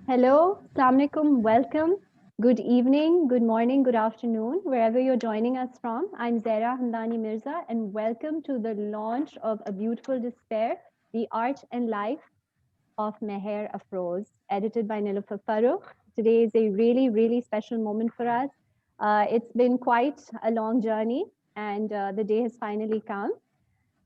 Hello, Assalamu alaikum, welcome. Good evening, good morning, good afternoon, wherever you're joining us from. I'm Zahra Hamdani Mirza, and welcome to the launch of A Beautiful Despair, The Art and Life of Meher Afroz, edited by Niilofur Farrukh. Today is a really, really special moment for us. It's been quite a long journey, and the day has finally come.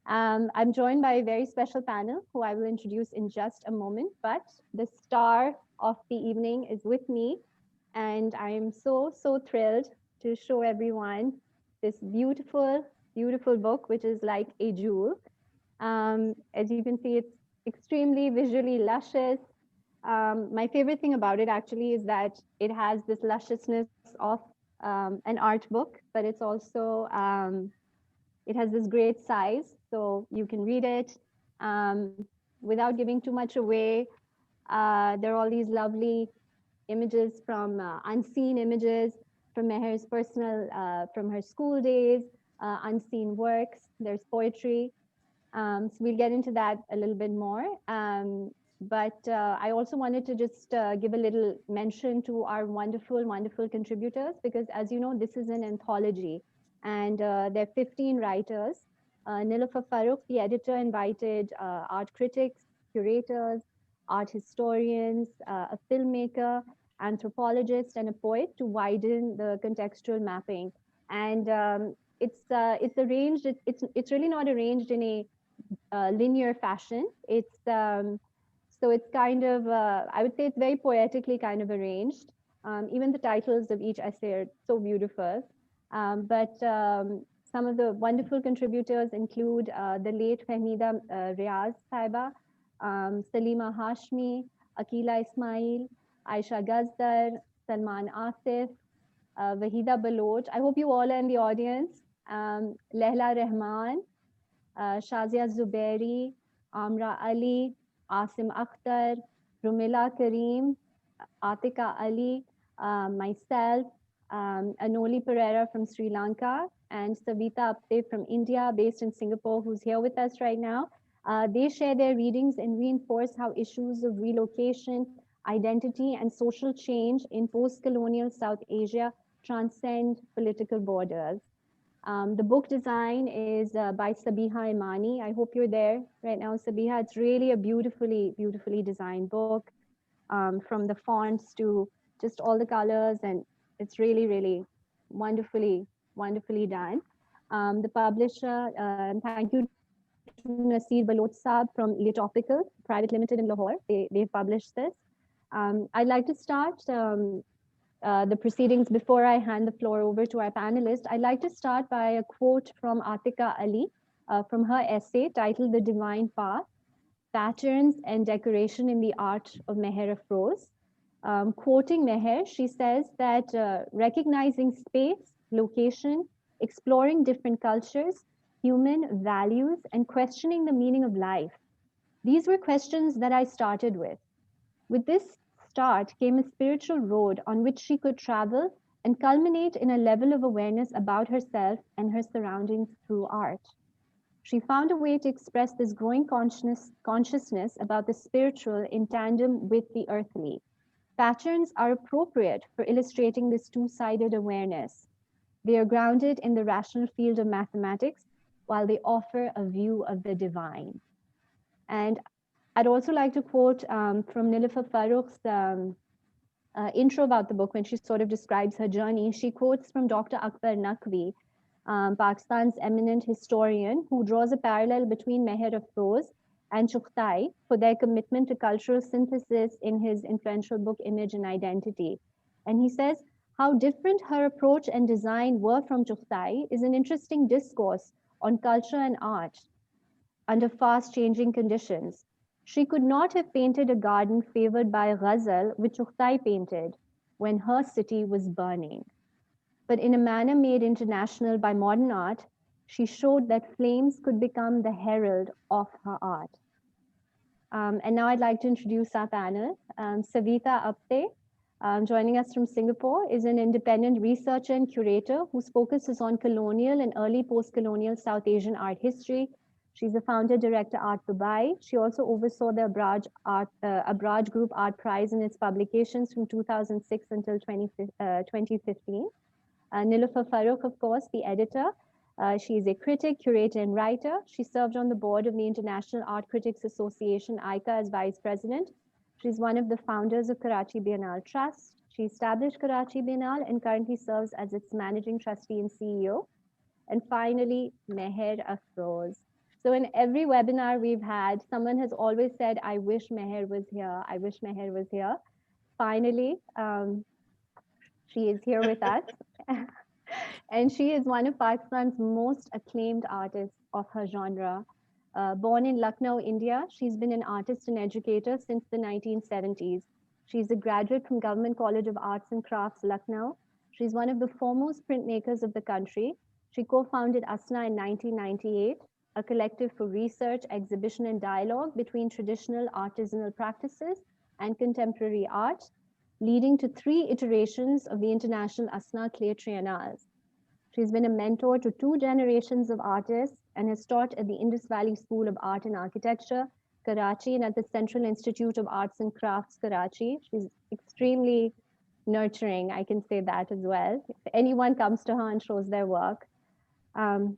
I'm joined by a very special panel who I will introduce in just a moment, but the star of the evening is with me, and I am so thrilled to show everyone this beautiful, beautiful book, which is like a jewel. As you can see, it's extremely visually luscious. My favorite thing about it actually is that it has this lusciousness of an art book, but it's also it has this great size, so you can read it without giving too much away. There are all these lovely images from unseen images from Meher's personal, from her school days, unseen works. There's poetry. So we'll get into that a little bit more. But I also wanted to just give a little mention to our wonderful, wonderful contributors, because as you know, this is an anthology and there are 15 writers. Niilofur Farrukh, the editor, invited art critics, curators, art historians, a filmmaker, anthropologist, and a poet to widen the contextual mapping. And it's arranged. It's really not arranged in a linear fashion. So it's kind of I would say it's very poetically kind of arranged. Even the titles of each essay are so beautiful. But some of the wonderful contributors include the late Fahmida Riaz Saiba, Salima Hashmi, Akila Ismail, Aisha Gazdar, Salman Asif, Wahida Baloch. I hope you all are in the audience. Lehla Rahman, Shazia Zubairi, Amra Ali, Asim Akhtar, Rumila Kareem, Atika Ali, myself, Anoli Pereira from Sri Lanka, and Savita Apte from India, based in Singapore, who's here with us right now. They share their readings and reinforce how issues of relocation, identity, and social change in post-colonial South Asia transcend political borders. The book design is by Sabiha Imani. I hope you're there right now, Sabiha. It's really a beautifully, beautifully designed book, from the fonts to just all the colors, and it's really, really wonderfully, wonderfully done. The publisher, thank you to Nasir Baloch Saab from Litopical Private Limited in Lahore. They've published this. I'd like to start the proceedings before I hand the floor over to our panelists. I'd like to start by a quote from Atika Ali from her essay titled The Divine Path, Patterns and Decoration in the Art of Meher Afroz. Quoting Meher, she says that recognizing space, location, exploring different cultures, human values, and questioning the meaning of life. These were questions that I started with. With this start came a spiritual road on which she could travel and culminate in a level of awareness about herself and her surroundings through art. She found a way to express this growing consciousness about the spiritual in tandem with the earthly. Patterns are appropriate for illustrating this two-sided awareness. They are grounded in the rational field of mathematics, while they offer a view of the divine. And I'd also like to quote from Niilofur Farrukh's intro about the book when she sort of describes her journey. She quotes from Dr. Akbar Naqvi, Pakistan's eminent historian, who draws a parallel between Meher Afroz and Chughtai for their commitment to cultural synthesis in his influential book Image and Identity. And he says, how different her approach and design were from Chughtai is an interesting discourse on culture and art under fast changing conditions. She could not have painted a garden favored by a ghazal which Chughtai painted when her city was burning. But in a manner made international by modern art, she showed that flames could become the herald of her art. And now I'd like to introduce our panel. Savita Apte, joining us from Singapore, is an independent researcher and curator whose focus is on colonial and early post-colonial South Asian art history, She's the founder director Art Dubai. She also oversaw the Abraj Group Art Prize and its publications from 2006 until 2015. Niilofur Farrukh, of course, the editor. She is a critic, curator, and writer. She served on the board of the International Art Critics Association, ICA, as vice president. She's one of the founders of Karachi Biennale Trust. She established Karachi Biennale and currently serves as its managing trustee and CEO. And finally, Meher Afroz. So in every webinar we've had, someone has always said, I wish Meher was here. I wish Meher was here. Finally, she is here with us. And she is one of Pakistan's most acclaimed artists of her genre. Born in Lucknow, India, she's been an artist and educator since the 1970s. She's a graduate from Government College of Arts and Crafts, Lucknow. She's one of the foremost printmakers of the country. She co-founded ASNA in 1998, a collective for research, exhibition, and dialogue between traditional artisanal practices and contemporary art, leading to 3 iterations of the International ASNA Clay Triennales. She's been a mentor to 2 generations of artists and has taught at the Indus Valley School of Art and Architecture, Karachi, and at the Central Institute of Arts and Crafts, Karachi. She's extremely nurturing, I can say that as well. If anyone comes to her and shows their work.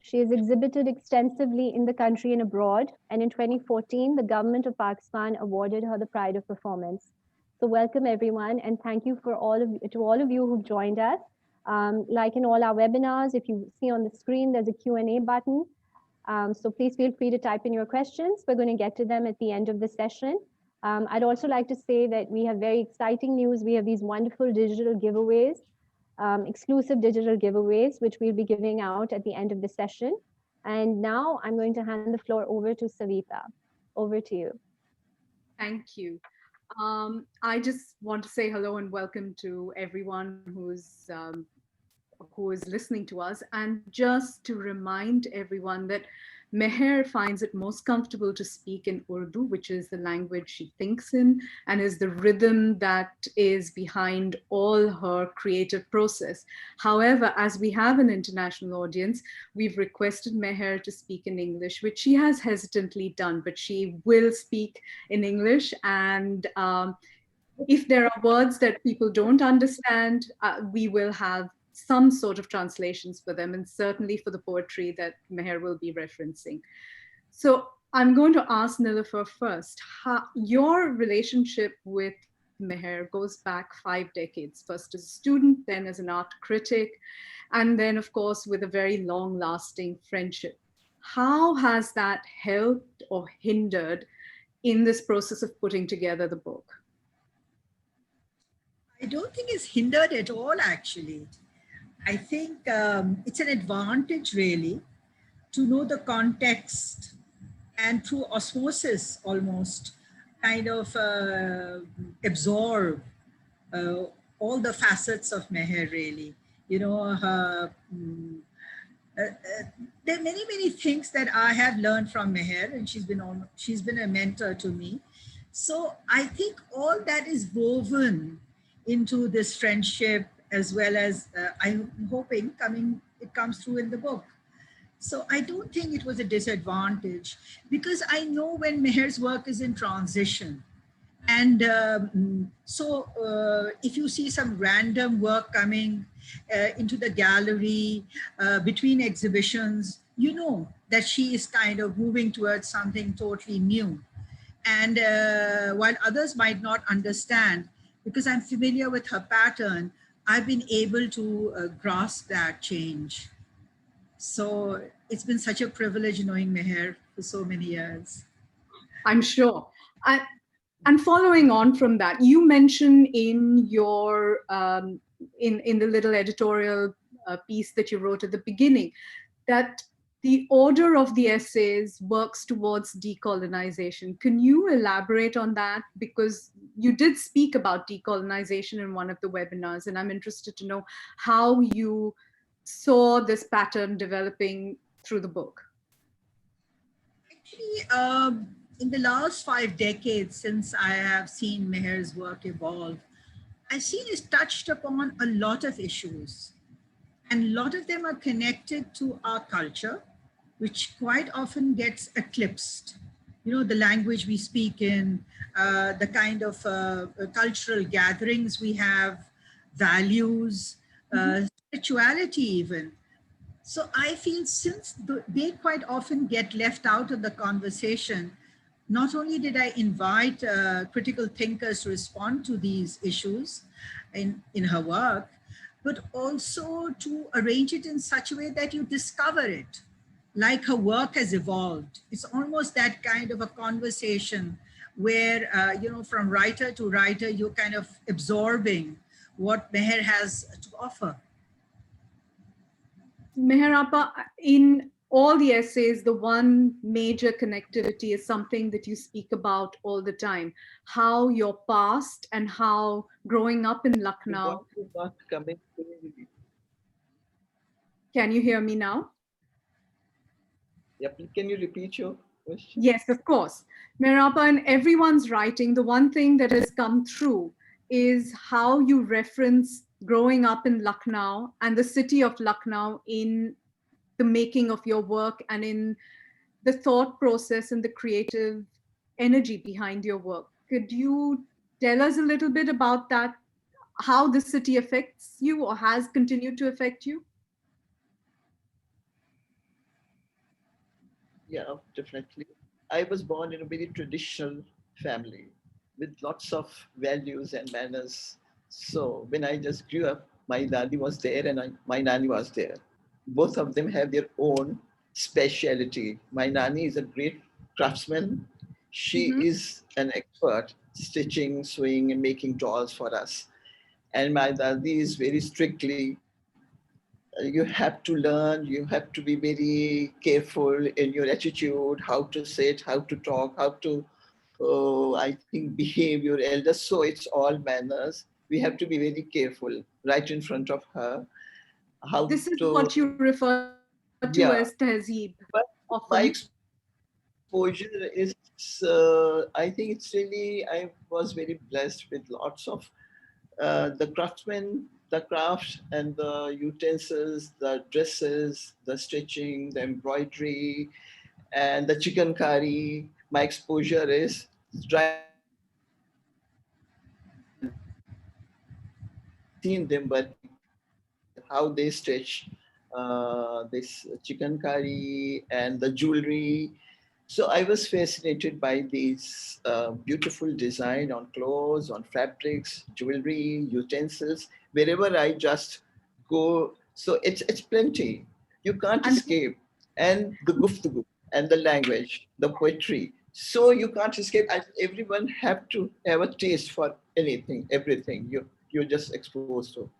She has exhibited extensively in the country and abroad, and in 2014, the government of Pakistan awarded her the Pride of Performance. So welcome everyone, and thank you to all of you who've joined us. Like in all our webinars, if you see on the screen, there's a Q&A button. So please feel free to type in your questions. We're going to get to them at the end of the session. I'd also like to say that we have very exciting news. We have these wonderful digital giveaways, exclusive digital giveaways, which we'll be giving out at the end of the session. And now I'm going to hand the floor over to Savita. Over to you. Thank you. I just want to say hello and welcome to everyone who is listening to us, and just to remind everyone that Meher finds it most comfortable to speak in Urdu, which is the language she thinks in and is the rhythm that is behind all her creative process. However, as we have an international audience, we've requested Meher to speak in English, which she has hesitantly done, but she will speak in English. And if there are words that people don't understand, we will have some sort of translations for them, and certainly for the poetry that Meher will be referencing. So I'm going to ask Niilofur first. Your relationship with Meher goes back 5 decades, first as a student, then as an art critic, and then of course with a very long-lasting friendship. How has that helped or hindered in this process of putting together the book? I don't think it's hindered at all, actually. I think it's an advantage, really, to know the context and through osmosis almost kind of absorb all the facets of Meher, really. You know, there are many things that I have learned from Meher, and she's been a mentor to me. So I think all that is woven into this friendship, as well as I'm hoping it comes through in the book. So I don't think it was a disadvantage, because I know when Meher's work is in transition. And if you see some random work coming into the gallery between exhibitions, you know that she is kind of moving towards something totally new. And while others might not understand, because I'm familiar with her pattern, I've been able to grasp that change. So it's been such a privilege knowing Meher for so many years. I'm sure. And following on from that, you mentioned in your in the little editorial piece that you wrote at the beginning that the order of the essays works towards decolonization. Can you elaborate on that? Because you did speak about decolonization in one of the webinars, and I'm interested to know how you saw this pattern developing through the book. Actually, in the last 5 decades since I have seen Meher's work evolve, I've seen it's touched upon a lot of issues. And a lot of them are connected to our culture, which quite often gets eclipsed. You know, the language we speak in, the kind of cultural gatherings we have, values, spirituality even. So I feel since they quite often get left out of the conversation, not only did I invite critical thinkers to respond to these issues in her work, but also to arrange it in such a way that you discover it, like her work has evolved. It's almost that kind of a conversation where, from writer to writer, you're kind of absorbing what Meher has to offer. Meher, in all the essays, the one major connectivity is something that you speak about all the time, how your past and how growing up in Your voice Lucknow. is not coming clearly. Can you hear me now? Yeah, can you repeat your question? Yes, of course. Meher, in everyone's writing, the one thing that has come through is how you reference growing up in Lucknow and the city of Lucknow in the making of your work and in the thought process and the creative energy behind your work. Could you tell us a little bit about that, how the city affects you or has continued to affect you? Yeah, definitely. I was born in a very traditional family with lots of values and manners. So when I just grew up, my daddy was there and my nanny was there. Both of them have their own speciality. My nanny is a great craftsman. She Mm-hmm. is an expert stitching, sewing, and making dolls for us. And my daddy is very strictly, you have to learn, you have to be very careful in your attitude, how to sit, how to talk, how to, I think, behave your elders. So it's all manners. We have to be very careful right in front of her, how This is what you to, refer to as tehzeeb yeah. But often. my exposure is, I think it's really, I was very blessed with lots of the craftsmen, the crafts and the utensils, the dresses, the stitching, the embroidery, and the chicken curry. My exposure is right in front of my eyes. I've seen them working together, how they stitch this chicken curry and the jewelry. So I was fascinated by these beautiful design on clothes, on fabrics, jewelry, utensils. Wherever I just go, so it's plenty. You can't And escape. And the guftugu and the language, the poetry. So you can't escape. Everyone have to have a taste for anything, everything you're just exposed to.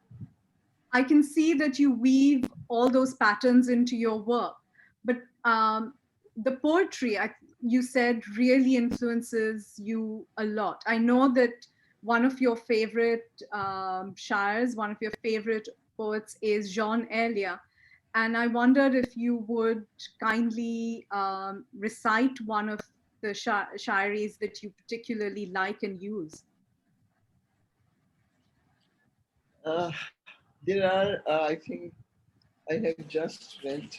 I can see that you weave all those patterns into your work. But the poetry, you said, really influences you a lot. I know that one of your favorite shires, one of your favorite poets is Jean Elia. And I wondered if you would kindly recite one of the shairis that you particularly like and use. There are, I think, I have just read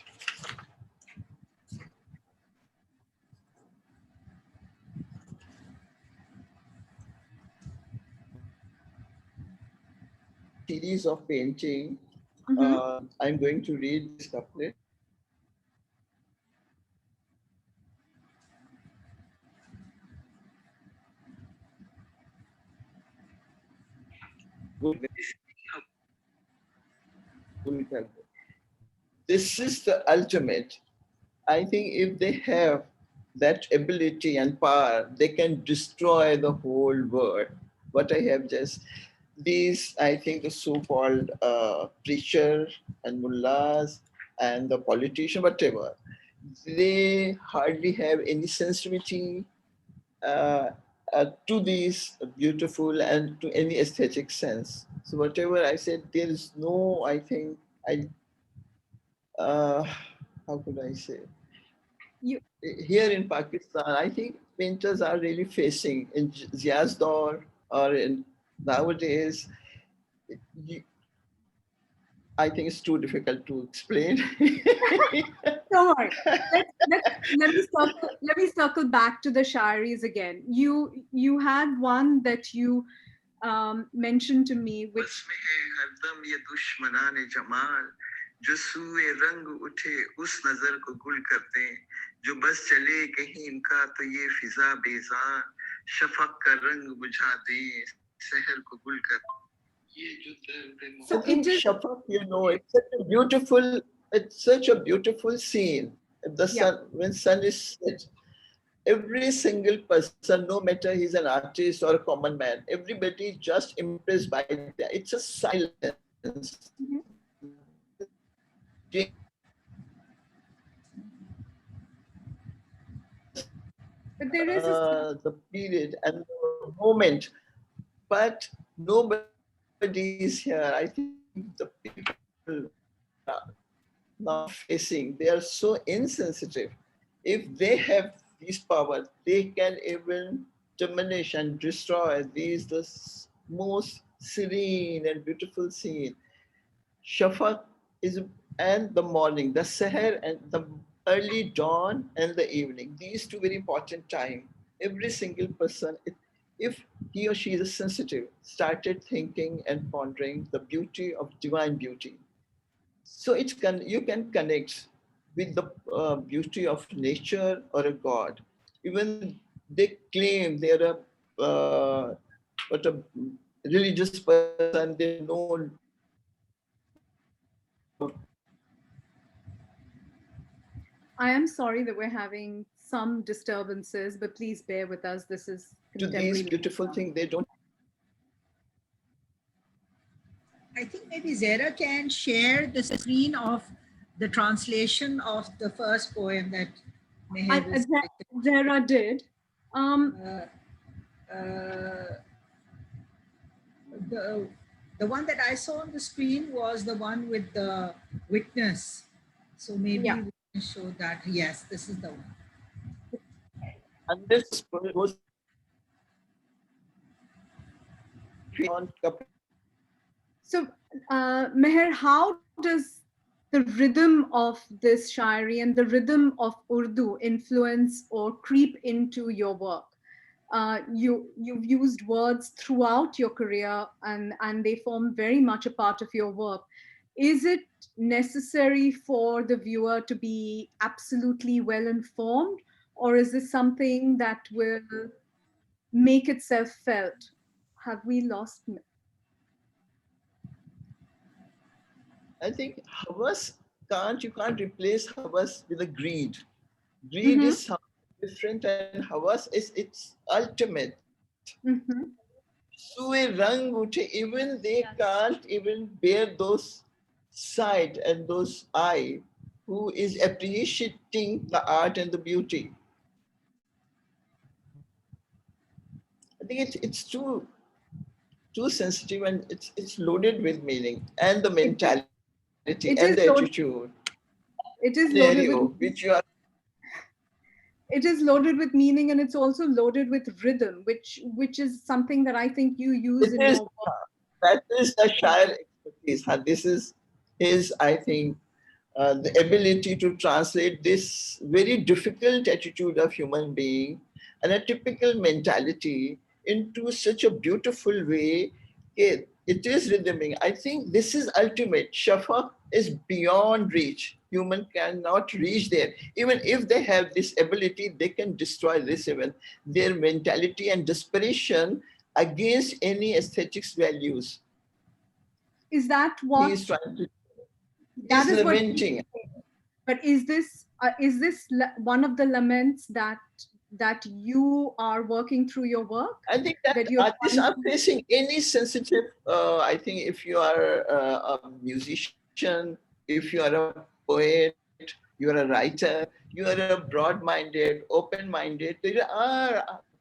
series of painting. Mm-hmm. I'm going to read this couplet. This is the ultimate. I think if they have that ability and power, they can destroy the whole world. What I have just, these, I think the so-called preacher and mullahs and the politician, whatever, they hardly have any sensitivity uh, to these beautiful and to any aesthetic sense. So whatever I said, there is no, I think, I uh, how could I say? You, Here in Pakistan, I think painters are really facing in Zia's Dor or in nowadays. You, I think it's too difficult to explain. Don't worry. Let me circle back to the Shairis again. You had one that you mentioned to me, which जो सूए रंग उठे उस नजर को गुल कर दें जो बस चले कहीं इनका तो ये फिजा बेजार शफक का रंग बुझा दें शहर को गुल कर ये जो दर्द So in Shafaq, it's such a beautiful scene. The sun, when sun is set, every single person, no matter he's an artist or a common man, everybody is just impressed by that. It's a silence. But there is the period and the moment, but nobody is here. I think the people now facing, they are so insensitive. If they have these powers, they can even diminish and destroy these the most serene and beautiful scene. Shafaq is and the morning, the seher and the early dawn and the evening. These two very important time. Every single person, if he or she is sensitive, started thinking and pondering the beauty of divine beauty. So you can connect with the beauty of nature or a god. Even they claim they're what a religious person. They know I am sorry that we're having some disturbances, but please bear with us. This is to these beautiful things. They don't. I think maybe Zara can share the screen of the translation of the first poem that Meher Zara did. The one that I saw on the screen was the one with the witness. So maybe we can show that. Yes, this is the one. And this was so, Meher, how does the rhythm of this Shairi and the rhythm of Urdu influence or creep into your work? You've used words throughout your career and they form very much a part of your work. Is it necessary for the viewer to be absolutely well informed, or is this something that will make itself felt? Have we lost? I think you can't replace Havas with a greed. Greed is something different, and Havas is its ultimate. Even they can't even bear those sight and those eye who is appreciating the art and the beauty. I think it's too sensitive, and it's loaded with meaning and the mentality and the attitude. It is loaded with which you are. It is loaded with meaning, and it's also loaded with rhythm, which is something that I think you use in your work. That is the Shair expertise. This is his, I think, the ability to translate this very difficult attitude of human being and a typical mentality into such a beautiful way. It is rhythmic. I think this is ultimate. Shafaq is beyond reach. Human cannot reach there. Even if they have this ability, they can destroy this even. Their mentality and desperation against any aesthetics values. Is that what he is trying to? That is lamenting. But is this one of the laments that you are working through your work? I think that artists are facing any sensitive. I think if you are a musician, if you are a poet, you are a writer, you are a broad-minded, open-minded.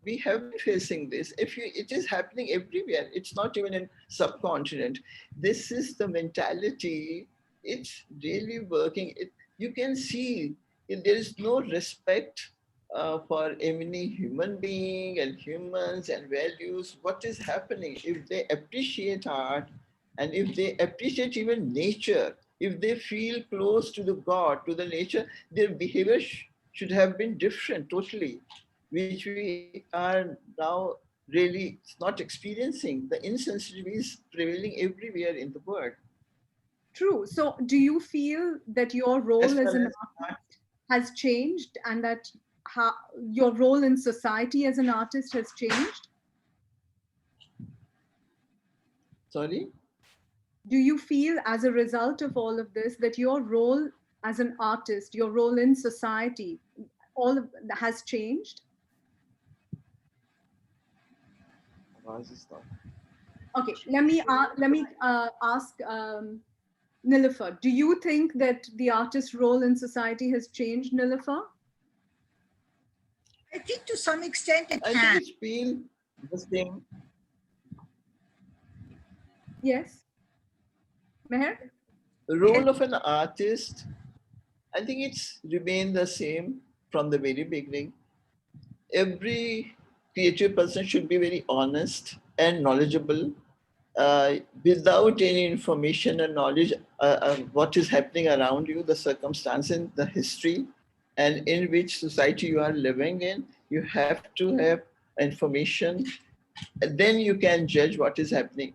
We have been facing this. It is happening everywhere. It's not even in subcontinent. This is the mentality. It's really working. You can see there is no respect for any human being and humans and values. What is happening if they appreciate art? And if they appreciate even nature, if they feel close to the God, to the nature, their behavior should have been different totally, which we are now really not experiencing. The insensitivity is prevailing everywhere in the world. True. So, do you feel that your As role far as an as art, artist has changed, and that how your role in society as an artist has changed? sorry? Do you feel, as a result of all of this, that your role as an artist, your role in society, all of has changed? Okay, let me ask Niilofur. Do you think that the artist's role in society has changed, Niilofur? I think to some extent it I think has. it's feel the same. Yes, Meher? The role of an artist, I think it's remained the same from the very beginning. Every creative person should be very honest and knowledgeable, without any information and knowledge what is happening around you, the circumstance and the history, and in which society you are living in. You have to have information, and then you can judge what is happening.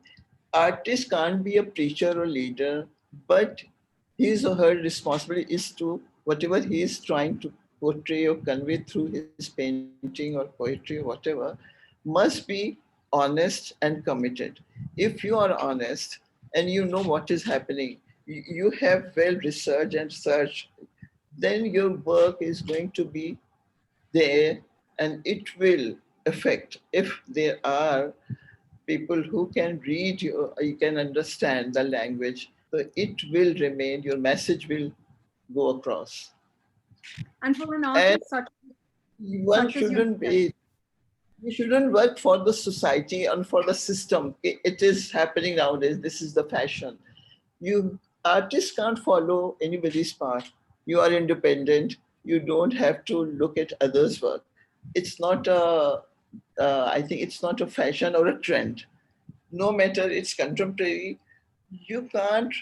Artist can't be a preacher or leader, but his or her responsibility is to whatever he is trying to portray or convey through his painting or poetry or whatever must be honest and committed. If you are honest and you know what is happening, you have well researched and searched, then your work is going to be there, and it will affect. If there are people who can read you can understand the language, so it will remain, your message will go across. And for an And artist one such as shouldn't yourself, be, you shouldn't work for the society and for the system. It is happening nowadays. This is the fashion. You artists can't follow anybody's path. You are independent. You don't have to look at others' work. It's not a, I think it's not a fashion or a trend. No matter it's contemporary, you can't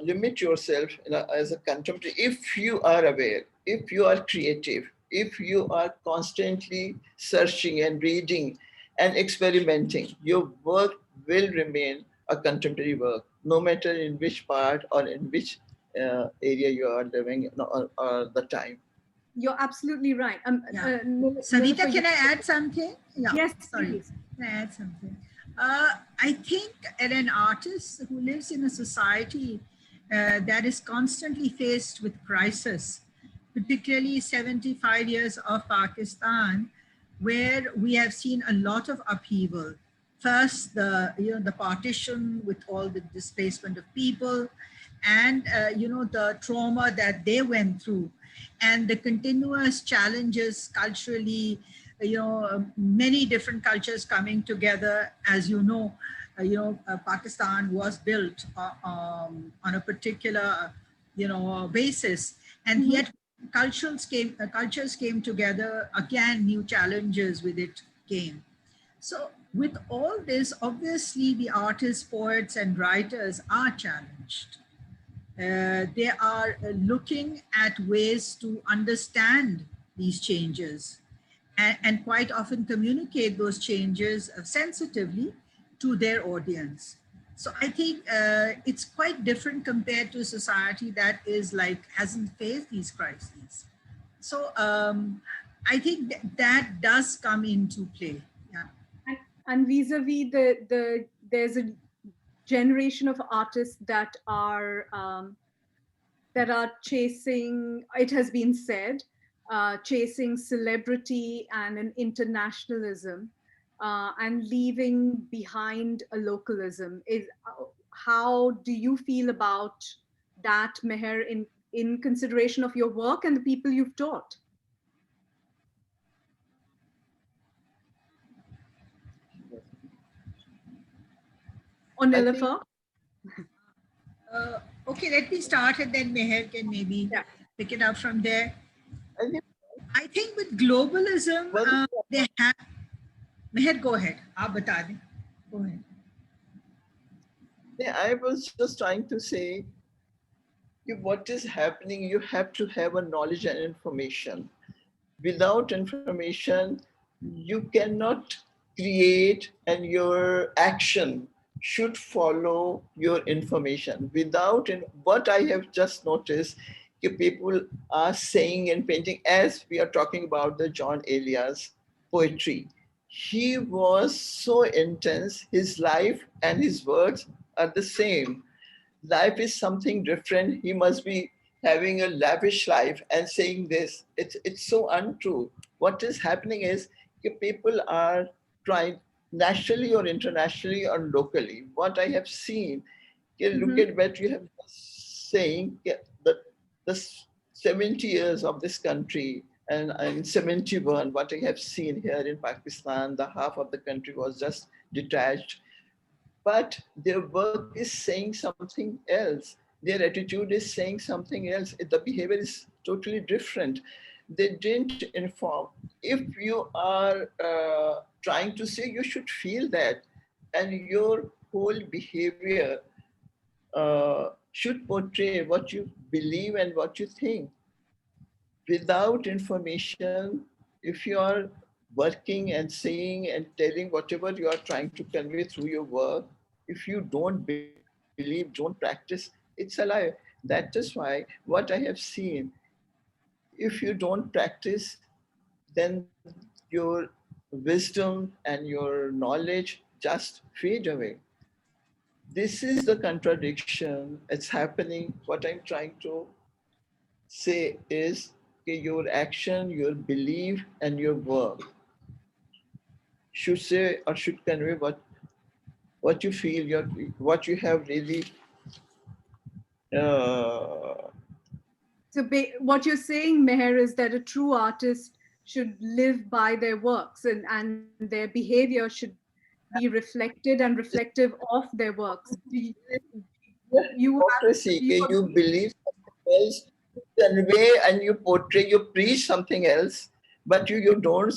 limit yourself as a contemporary if you are aware, if you are creative, if you are constantly searching and reading and experimenting. Your work will remain a contemporary work, no matter in which part or in which area you are living or the time. you're absolutely right. Yeah. Savita, Niilofur, can I add something? Yeah, yes, sorry. please. Can I add something? I think an artist who lives in a society that is constantly faced with crisis, particularly 75 years of Pakistan, where we have seen a lot of upheaval. First, the partition with all the displacement of people, and the trauma that they went through, and the continuous challenges culturally, many different cultures coming together. As Pakistan was built on a particular basis, and Mhm. yet cultures came together again. New challenges with it came. So with all this, obviously the artists, poets, and writers are challenged. They are looking at ways to understand these changes, and quite often communicate those changes sensitively to their audience. So I think it's quite different compared to a society that is like hasn't faced these crises. So I think that does come into play. Yeah. And vis-a-vis there's a generation of artists that are chasing, it has been said, chasing celebrity and an internationalism, and leaving behind a localism. How do you feel about that, Meher, in consideration of your work and the people you've taught? Or I think Niilofur? Okay, let me start, and then Meher can maybe Yeah. pick it up from there. I think I think with globalism, one they have. Meher, go ahead. आप बता दें. Go ahead. I was just trying to say, what is happening, you have to have a knowledge and information. Without information, you cannot create, and your action should follow your information. What I have just noticed, people are saying and painting, as we are talking about the John Elias poetry. He was so intense, his life and his words are the same. Life is something different. He must be having a lavish life and saying this. It's so untrue. What is happening is people are trying, nationally or internationally or locally. What I have seen, look Mhm. at what you have saying, the 70 years of this country, and in 71, what I have seen here in Pakistan, the half of the country was just detached, but their work is saying something else. Their attitude is saying something else. The behavior is totally different. They didn't inform. If you are trying to say, you should feel that, and your whole behavior should portray what you believe and what you think. Without information, if you are working and saying and telling whatever you are trying to convey through your work, if you don't believe, don't practice, it's a lie. That is why what I have seen, if you don't practice, then your wisdom and your knowledge just fade away. This is the contradiction. It's happening. What I'm trying to say is, okay, your action, your belief, and your work should say or should convey what you feel, what you have really. Uh, So what you're saying, Meher, is that a true artist should live by their works, and their behavior should be reflected and reflective of their works. Hypocrisy. Do you Okay, you agree? believe something else, you convey and you portray, you preach something else, but you don't.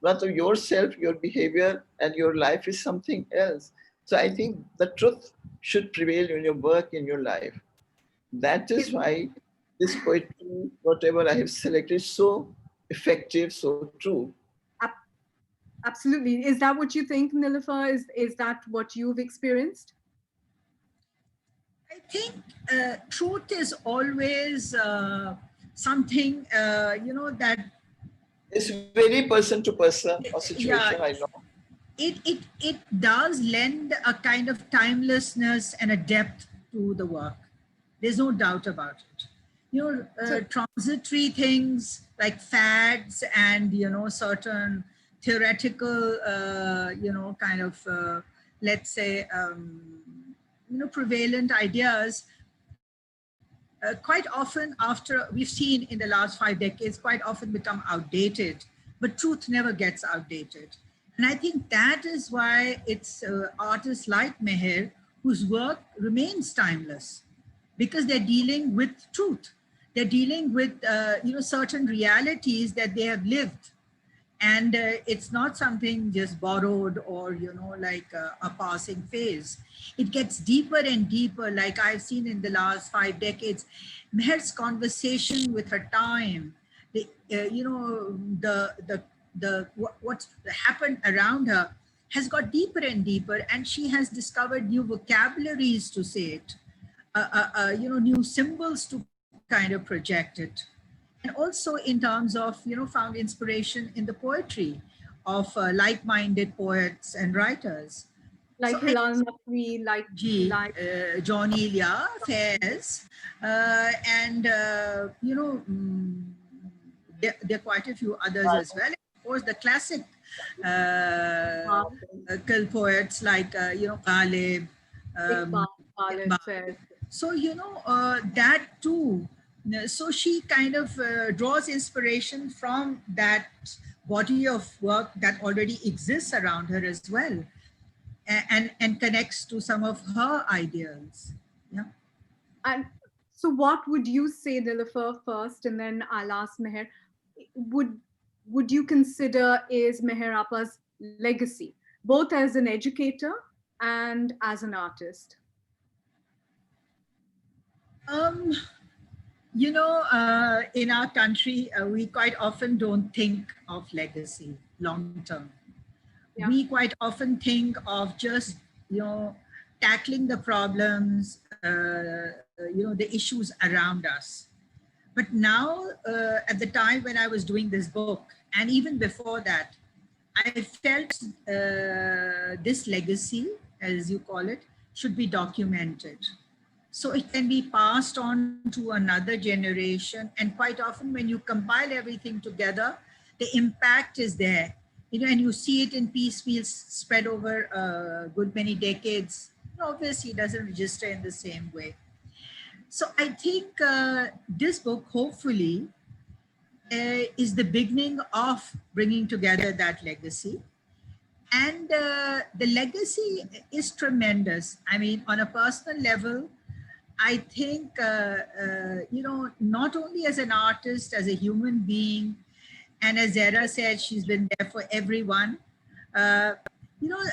But yourself, your behavior, and your life is something else. So I think the truth should prevail in your work, in your life. That is Is, why this poetry, whatever I have selected, is so effective, so true. ab- absolutely. Is that what you think, Nilofer? Is that what you've experienced? I think truth is always something, that, It's very person to person or yeah, situation, I know. it does lend a kind of timelessness and a depth to the work. There's no doubt about it. So Transitory things like fads and certain theoretical, kind of, let's say, prevalent ideas. Quite often, after we've seen in the last 5 decades, quite often become outdated, but truth never gets outdated. And I think that is why it's artists like Meher whose work remains timeless, because they're dealing with truth. They're dealing with certain realities that they have lived, and it's not something just borrowed or like a passing phase. It gets deeper and deeper, like I've seen in the last 5 decades. Meher's conversation with her time, the what's happened around her has got deeper and deeper, and she has discovered new vocabularies to say it, new symbols to kind of project it, and also in terms of found inspiration in the poetry of like-minded poets and writers. So like Hilal Naqvi, Ji, like John Elia, Fairs, and there are quite a few others as well. Of course, the classic poets like Ghalib, um, Iqbal, Khalid, Iqbal. Faiz. So that too. So she kind of draws inspiration from that body of work that already exists around her as well, and connects to some of her ideals. Yeah. And so, what would you say, Nilofer, first, and then I'll ask Meher? Would would you consider is Meher Apa's legacy, both as an educator and as an artist? Um, in our country, we quite often don't think of legacy long term. Yeah. We quite often think of just, tackling the problems, the issues around us. But now, at the time when I was doing this book, and even before that, I felt this legacy, as you call it, should be documented. So it can be passed on to another generation. And quite often, when you compile everything together, the impact is there. And you see it in piecemeal spread over a good many decades. Obviously, it doesn't register in the same way. So I think this book, hopefully, is the beginning of bringing together that legacy. And the legacy is tremendous. I mean, on a personal level, I think, not only as an artist, as a human being, and as Zara said, she's been there for everyone. Uh, you know,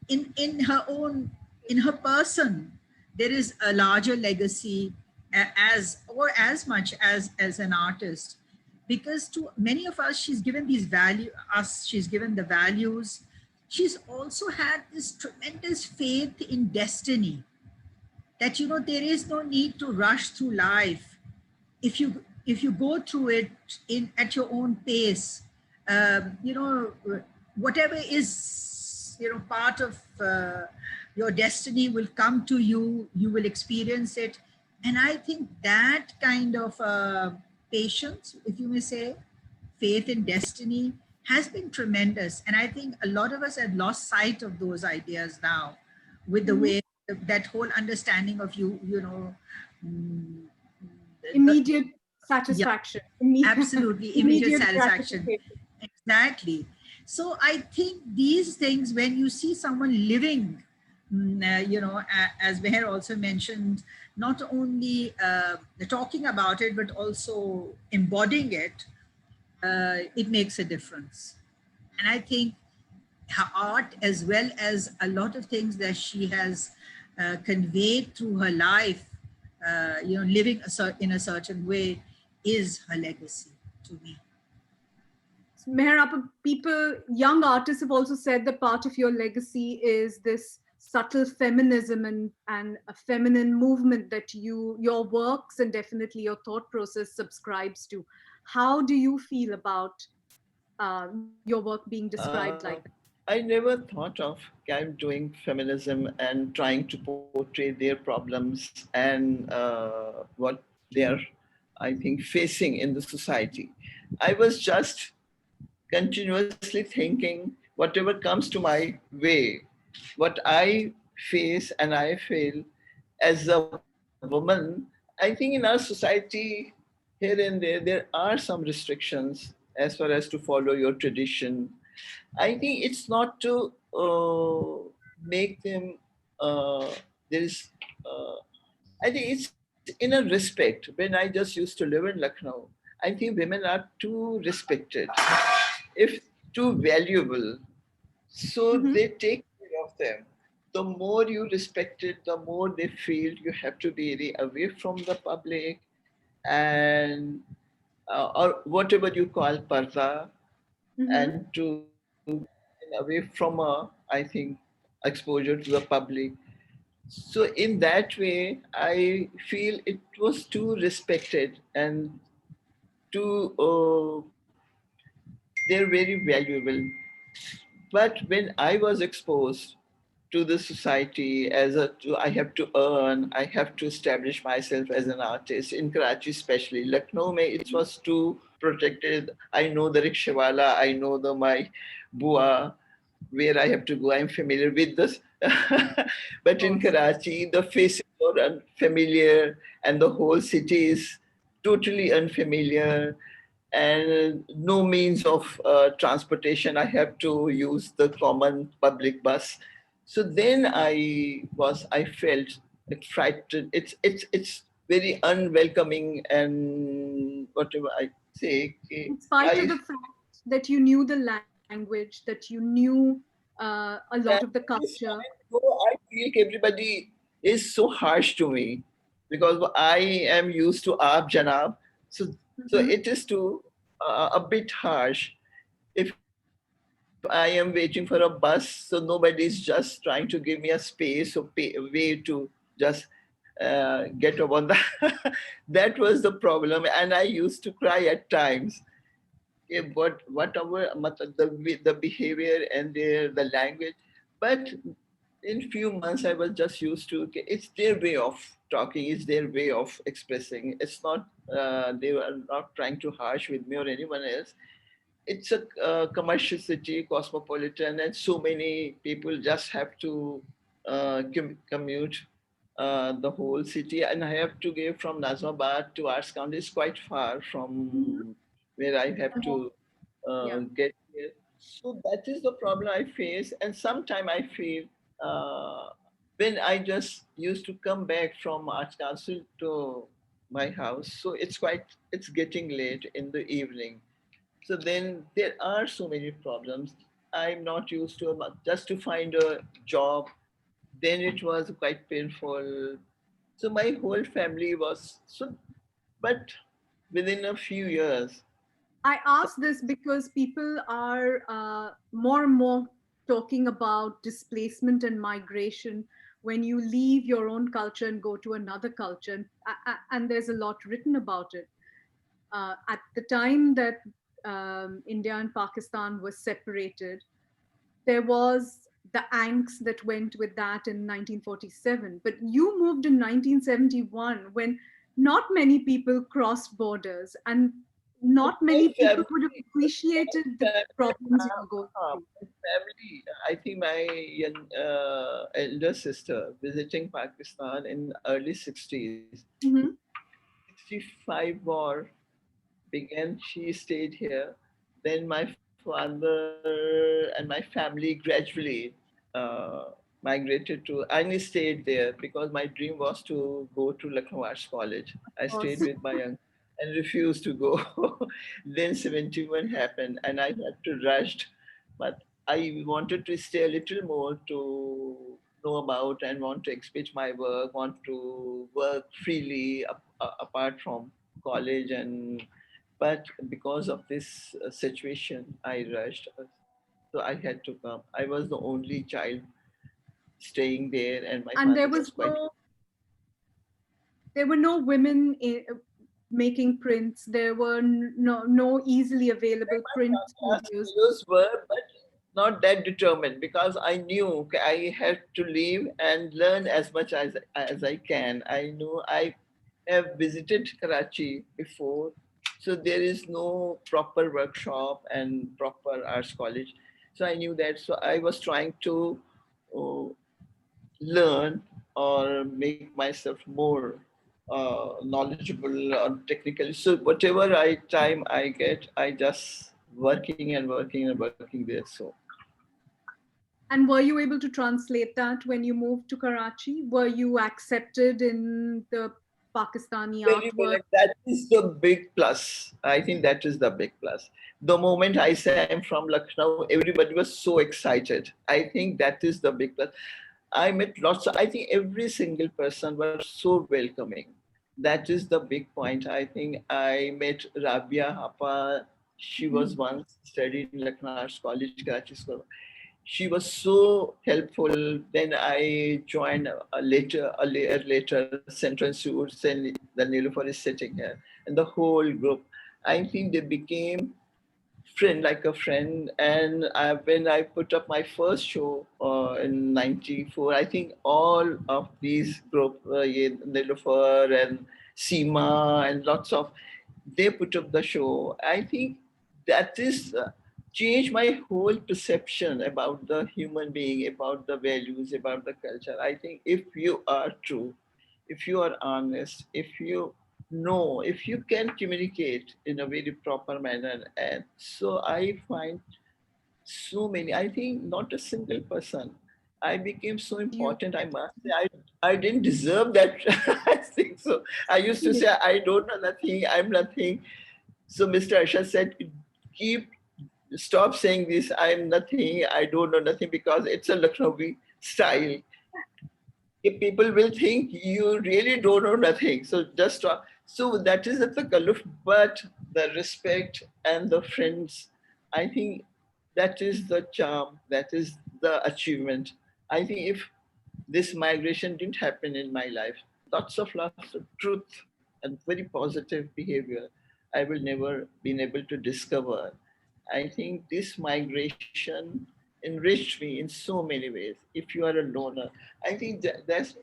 in her own, in her person, there is a larger legacy as or as much as an artist, because to many of us, she's given these value us. She's given the values. She's also had this tremendous faith in destiny, that there is no need to rush through life. If you go through it in at your own pace, whatever is part of your destiny will come to you. You will experience it. And I think that kind of patience, if you may say, faith in destiny, has been tremendous. And I think a lot of us have lost sight of those ideas now, with the Mhm. way that whole understanding of mm, Immediate yeah, satisfaction, absolutely, immediate immediate satisfaction. gratification. Exactly. So I think these things, when you see someone living, as Meher also mentioned, not only talking about it, but also embodying it, it makes a difference. And I think her art, as well as a lot of things that she has conveyed through her life, living in a certain way, is her legacy to me. Meher, people, young artists have also said that part of your legacy is this subtle feminism and a feminine movement that your works and definitely your thought process subscribes to. How do you feel about your work being described like that? I never thought of kind of doing feminism and trying to portray their problems and what they are, I think, facing in the society. I was just continuously thinking whatever comes to my way, what I face and I feel as a woman. I think in our society, here and there are some restrictions as far as to follow your tradition. I think it's not to make them. There is. I think it's in a respect. When I just used to live in Lucknow, I think women are too respected, if too valuable. So Mhm. they take care of them. The more you respect it, the more they feel you have to be really away from the public and or whatever you call parda, Mhm. and to away from I think exposure to the public. So in that way, I feel it was too respected and too they're very valuable. But when I was exposed to the society I have to earn, I have to establish myself as an artist in Karachi, especially Lucknow. It was too protected. I know the rickshawala, I know the my bua, where I have to go. I'm familiar with this. Of But in course. Karachi, the faces are unfamiliar and the whole city is totally unfamiliar and no means of transportation. I have to use the common public bus. So then I felt it frightened. It's very unwelcoming and whatever I say. In spite of I the fact that you knew the language, that you knew a lot of the language is culture. fine. No, I feel everybody is so harsh to me. because I am used to Aap Janab. So, so Mhm. it is too a bit harsh. If I am waiting for a bus, so nobody is just trying to give me a space or way to just get over the. That was the problem, and I used to cry at times. Yeah, but whatever the behavior and the language, but in few months I was just used to, okay, it's their way of talking, it's their way of expressing. It's not they are not trying to harsh with me or anyone else. It's a commercial city, cosmopolitan, and so many people just have to commute the whole city. And I have to go from Nazimabad to Arts County. It's quite far Mhm. from where I have to Yeah. get here. So that is the problem I face. And sometimes I feel uh, when I just used to come back from Arts Council to my house, so it's getting late in the evening, so then there are so many problems. I'm not used to just to find a job. Then it was quite painful. So my whole family was so, but within a few years. I ask this because people are more and more talking about displacement and migration when you leave your own culture and go to another culture. And there's a lot written about it. At the time that India and Pakistan were separated, there was the angst that went with that in 1947. But you moved in 1971 when not many people crossed borders and So not my many people would have family, my appreciated the family, problems you were going through. my family. I think my elder sister visiting Pakistan in early 60s. Mhm. 65 war began, she stayed here. Then my father and my family gradually uh, migrated to, I only stayed there because my dream was to go to Lucknow Arts College. I Of stayed course. with my uncle and refused to go. Then 71 happened and I had to rush. But I wanted to stay a little more to know about and want to exhibit my work, want to work freely apart from college. And but because of this situation I rushed, so I had to come. I was the only child staying there and my And father was quite. there were no women making prints. There were no easily available print studios. Studios were, but not that determined because I knew, okay, I had to leave and learn as much as I can. I knew I have visited Karachi before, so there is no proper workshop and proper arts college. So I knew that. So I was trying to uh, learn or make myself more knowledgeable or technical. So whatever time I get, I just working and working and working there. So And were you able to translate that when you moved to Karachi? Were you accepted in the Pakistani very well, artwork? and that is the big plus. I think that is the big plus. The moment I say I'm from Lucknow, everybody was so excited. I think that is the big plus. I met lots of, I think every single person was so welcoming. That is the big point. I think I met Rabia Hapa. She Mhm. was once studied in Lucknow Arts College, Karachi School. She was so helpful. Then I joined a layer later Central Institute, and the Niilofur is sitting here, and the whole group. I think they became friend like a friend. And when I put up my first show in 94, I think all of these group, Nilofer and Seema and lots of, they put up the show. I think that is changed my whole perception about the human being, about the values, about the culture. I think if you are true, if you are honest, if you know, if you can communicate in a very proper manner. And so I find so many, I think not a single person, I became so You important. I must say I didn't deserve that. I think so. I used to say I don't know nothing, I'm nothing. So Mr. Asha said, keep stop saying this, I'm nothing, I don't know nothing, because it's a Lucknowi style. people will think you really don't know nothing. So just so that is at the kaluf, but the respect and the friends, I think that is the charm, that is the achievement. I think if this migration didn't happen in my life, lots of truth and very positive behavior, I will never been able to discover. I think this migration enriched me in so many ways. If you are a loner, I think that's,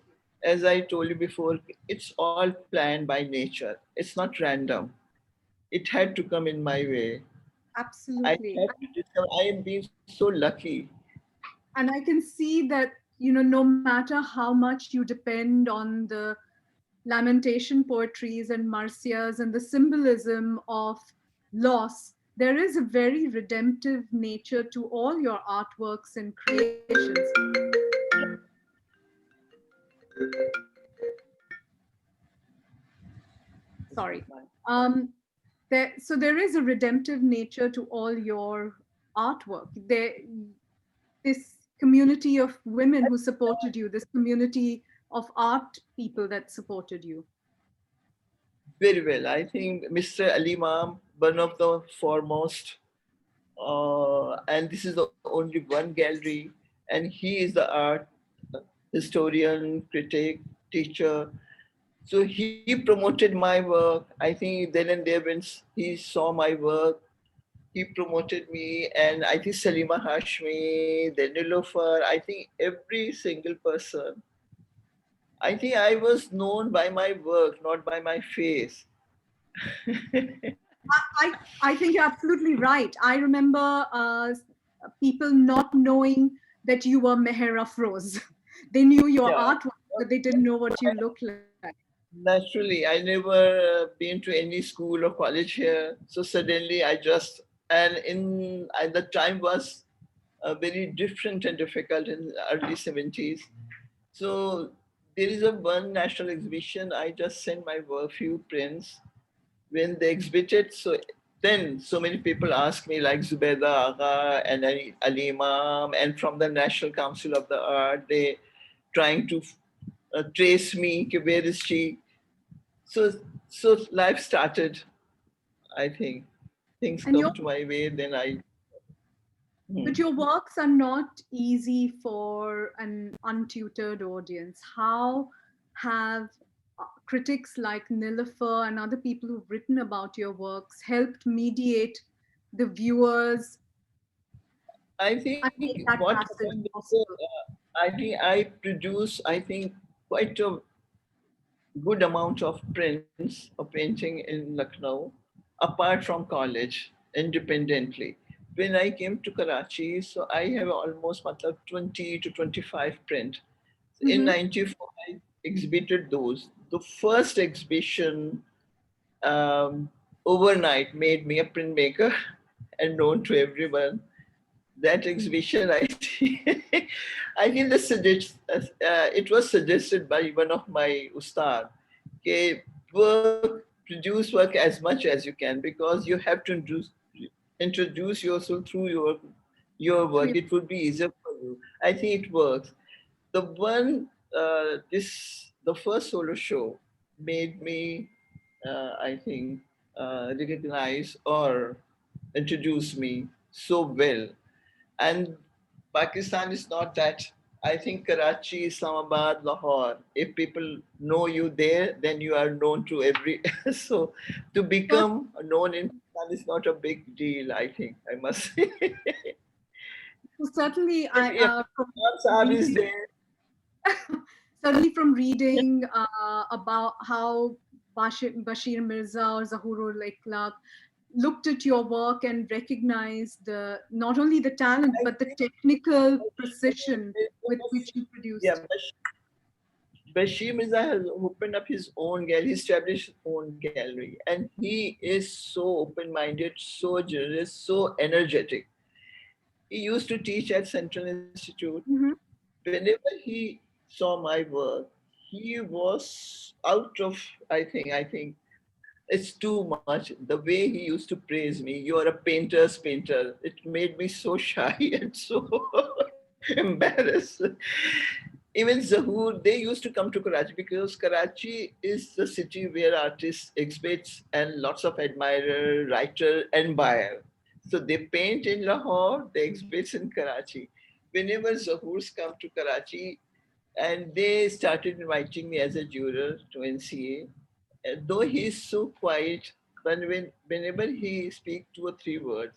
as I told you before, it's all planned by nature. It's not random. It had to come in my way. I Absolutely. had to discover. I am being so lucky. And I can see that, no matter how much you depend on the lamentation poetries and marcias and the symbolism of loss, there is a very redemptive nature to all your artworks and creations. Sorry. Um, so there is a redemptive nature to all your artwork. This community of women who supported you, this community of art people that supported you. Very well. I think Mr. Ali Imam, one of the foremost, and this is the only one gallery, and he is the art historian, critic, teacher. So he promoted my work. I think then and there when he saw my work, he promoted me, and I think Salima Hashmi, then Niilofur, I think every single person. I think I was known by my work, not by my face. I think you're absolutely right. I remember people not knowing that you were Meher Afroz. They knew your Yeah. artwork, but they didn't know what you looked like. Naturally, I never been to any school or college here. So suddenly I just, and the time was very different and difficult in the early 70s. So there is a one national exhibition. I just sent my work, few prints. When they exhibited, so then so many people ask me like Zubaida Agha and Ali Imam, and from the National Council of the Art, they trying to trace me, कि where is she? So, so life started. I think things And your come to my way. Then I. But Hmm. your works are not easy for an untutored audience. How have critics like Niilofur and other people who've written about your works helped mediate the viewers I and think make what that happened passage is, possible? I think I produce, I think, quite a good amount of prints of painting in Lucknow, apart from college, independently. When I came to Karachi, so I have almost matlab, 20 to 25 print. In Mm-hmm. 94, I exhibited those. The first exhibition overnight made me a printmaker and known to everyone. That exhibition, I think, I think it was suggested by one of my ustad. Okay, produce work as much as you can because you have to introduce yourself through your Through work. It would be easier for you. I think it works. The one the first solo show made me, I think, recognize or introduce me so well. And Pakistan is not that. I think Karachi, Islamabad, Lahore. If people know you there, then you are known to every. So to your become known in Pakistan is not a big deal. I think I must say. So certainly, If from Imam Saab is reading, there, certainly from reading about how Bashir Mirza or Zahurul Iklaq looked at your work and recognized not only the talent I but the think technical Bashir precision with Mirza, which you yeah, produced. Bashir Mirza has opened up his own gallery, he established his own gallery, and he is so open-minded, so generous, so energetic. He used to teach at Central Institute. Mhm. Whenever he saw my work, he was out of, I think it's too much. The way he used to praise me, you are a painter's painter. It made me so shy and so embarrassed. Even Zahoor, they used to come to Karachi because Karachi is the city where artists exhibits and lots of admirer, writer, and buyer. So they paint in Lahore, they exhibit in Karachi. Whenever Zahoors come to Karachi, and they started inviting me as a juror to NCA, and though he's so quiet, but whenever he speaks 2 or 3 words,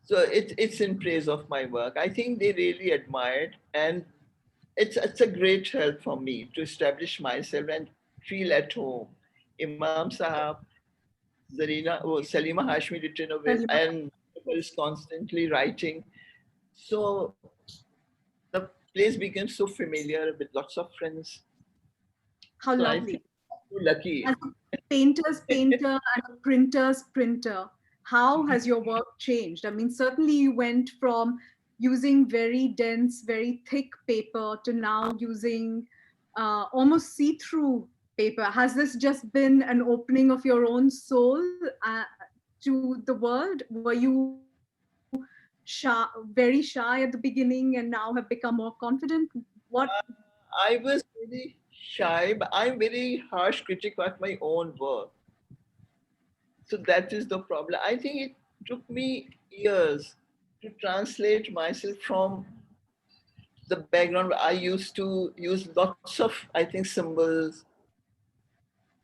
so it's in praise of my work. I think they really admired, and it's a great help for me to establish myself and feel at home. Imam Sahab, Zarina, oh, Salima Hashmi written away, Salima. and is constantly writing. So the place becomes so familiar with lots of friends. How So I feel lovely. so lucky. As a painter's painter and a printer's printer, how has your work changed? I mean, certainly you went from using very dense, very thick paper to now using almost see-through paper. Has this just been an opening of your own soul to the world? Were you very shy at the beginning and now have become more confident? What? I was very shy, but I'm very harsh critic of my own work. So that is the problem. I think it took me years to translate myself from the background. I used to use lots of, I think, symbols.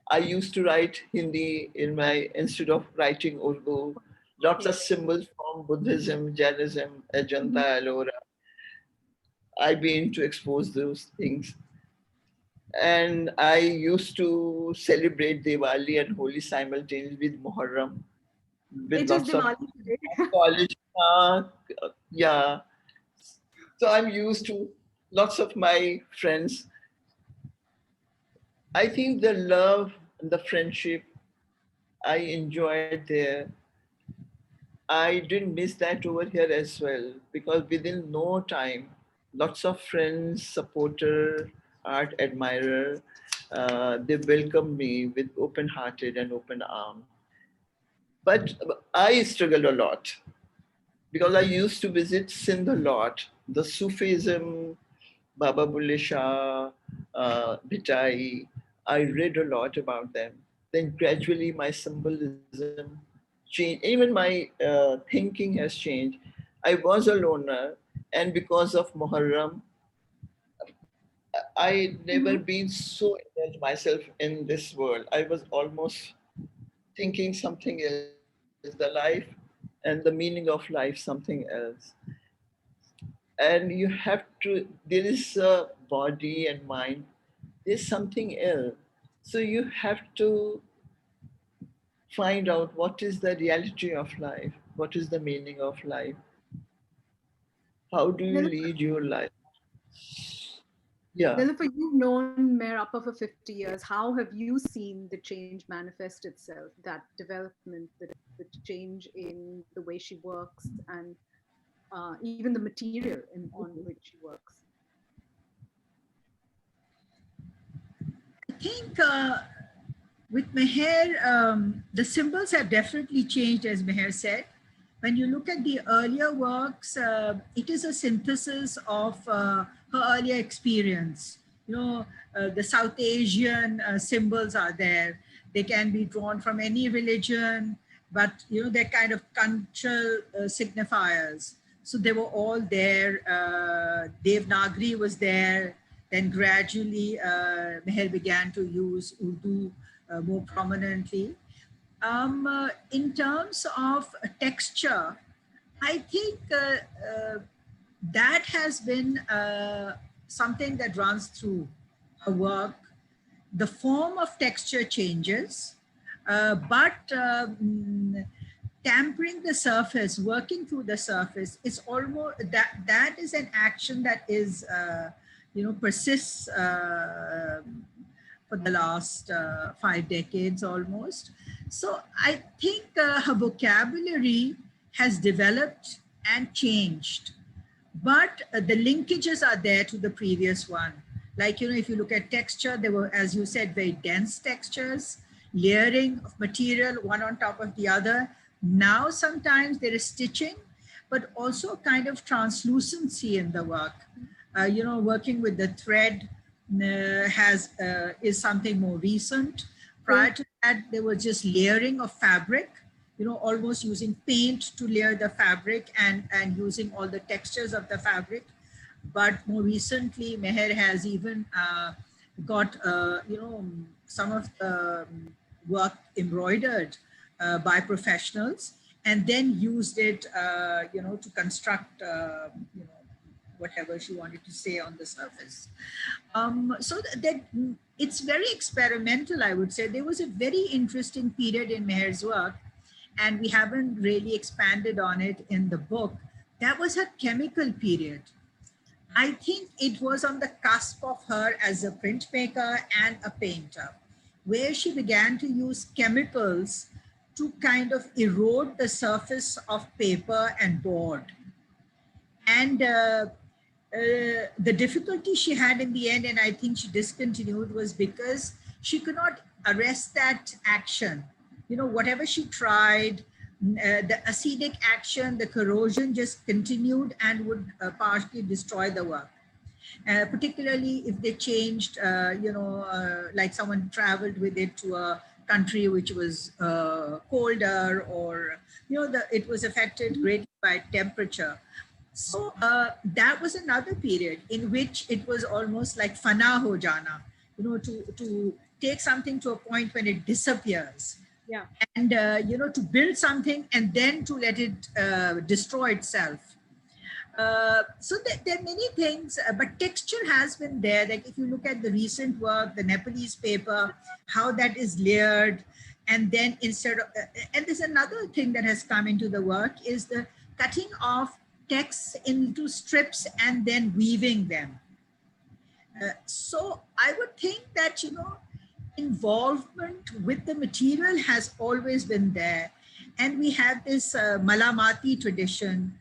I used to write Hindi in my instead of writing Urdu. Lots of Okay. symbols from Buddhism, Jainism, Ajanta, Mhm. Ellora. I've been to expose those things. And I used to celebrate Diwali and Holi simultaneously with Muharram, with It is lots of Diwali today. college. Yeah. So I'm used to lots of my friends. I think the love and the friendship I enjoyed there, I didn't miss that over here as well because within no time, lots of friends, supporter, art admirer, they welcomed me with open-hearted and open arm. But I struggled a lot because I used to visit Sindh a lot. The Sufism, Baba Bulle Shah, Bhitai, I read a lot about them. Then gradually my symbolism changed. Even my thinking has changed. I was a loner, and because of Muharram, I never Mhm. been so indulged myself in this world. I was almost thinking something else, the life and the meaning of life, something else. And you have to, there is a body and mind, there's something else. So you have to find out what is the reality of life, what is the meaning of life, how do you Nilüfer, lead your life. Yeah. Nilüfer, you've known Meher Afroz for 50 years. How have you seen the change manifest itself, that development, the change in the way she works and even the material on which she works? I think with Meher, the symbols have definitely changed, as Meher said. When you look at the earlier works, it is a synthesis of her earlier experience. You know, the South Asian symbols are there. They can be drawn from any religion, but you know, they're kind of cultural signifiers. So they were all there. Devanagari was there. Then gradually, Meher began to use Urdu more prominently. In terms of texture, I think that has been something that runs through her work. The form of texture changes, but tampering the surface, working through the surface, is almost that is an action that is persists for the last 5 decades almost. So I think her vocabulary has developed and changed, but the linkages are there to the previous one. Like, if you look at texture, there were, as you said, very dense textures, layering of material one on top of the other. Now sometimes there is stitching, but also kind of translucency in the work. Working with the thread is something more recent. Prior to that, there was just layering of fabric, almost using paint to layer the fabric and using all the textures of the fabric. But more recently, Meher has even got, some of the work embroidered by professionals and then used it, to construct, whatever she wanted to say on the surface. So that it's very experimental, I would say. There was a very interesting period in Meher's work, and we haven't really expanded on it in the book. That was her chemical period. I think it was on the cusp of her as a printmaker and a painter, where she began to use chemicals to kind of erode the surface of paper and board. And the difficulty she had in the end, and I think she discontinued, was because she could not arrest that action. Whatever she tried, the acidic action, the corrosion just continued and would partially destroy the work. Particularly if they changed, like someone traveled with it to a country which was colder, or, it was affected greatly by temperature. So that was another period in which it was almost like fana ho jana, to take something to a point when it disappears. Yeah. And, to build something and then to let it destroy itself. So there are many things, but texture has been there. Like if you look at the recent work, the Nepalese paper, how that is layered. And then instead of, and there's another thing that has come into the work is the cutting of texts into strips and then weaving them. So I would think that, involvement with the material has always been there. And we have this Malamati tradition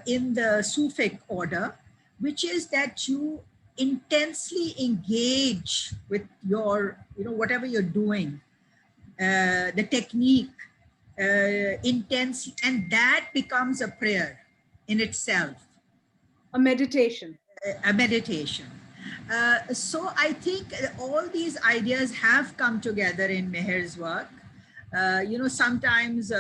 in the Sufic order, which is that you intensely engage with your, whatever you're doing, the technique, intense, and that becomes a prayer in itself. A meditation. A meditation. So I think all these ideas have come together in Meher's work. Sometimes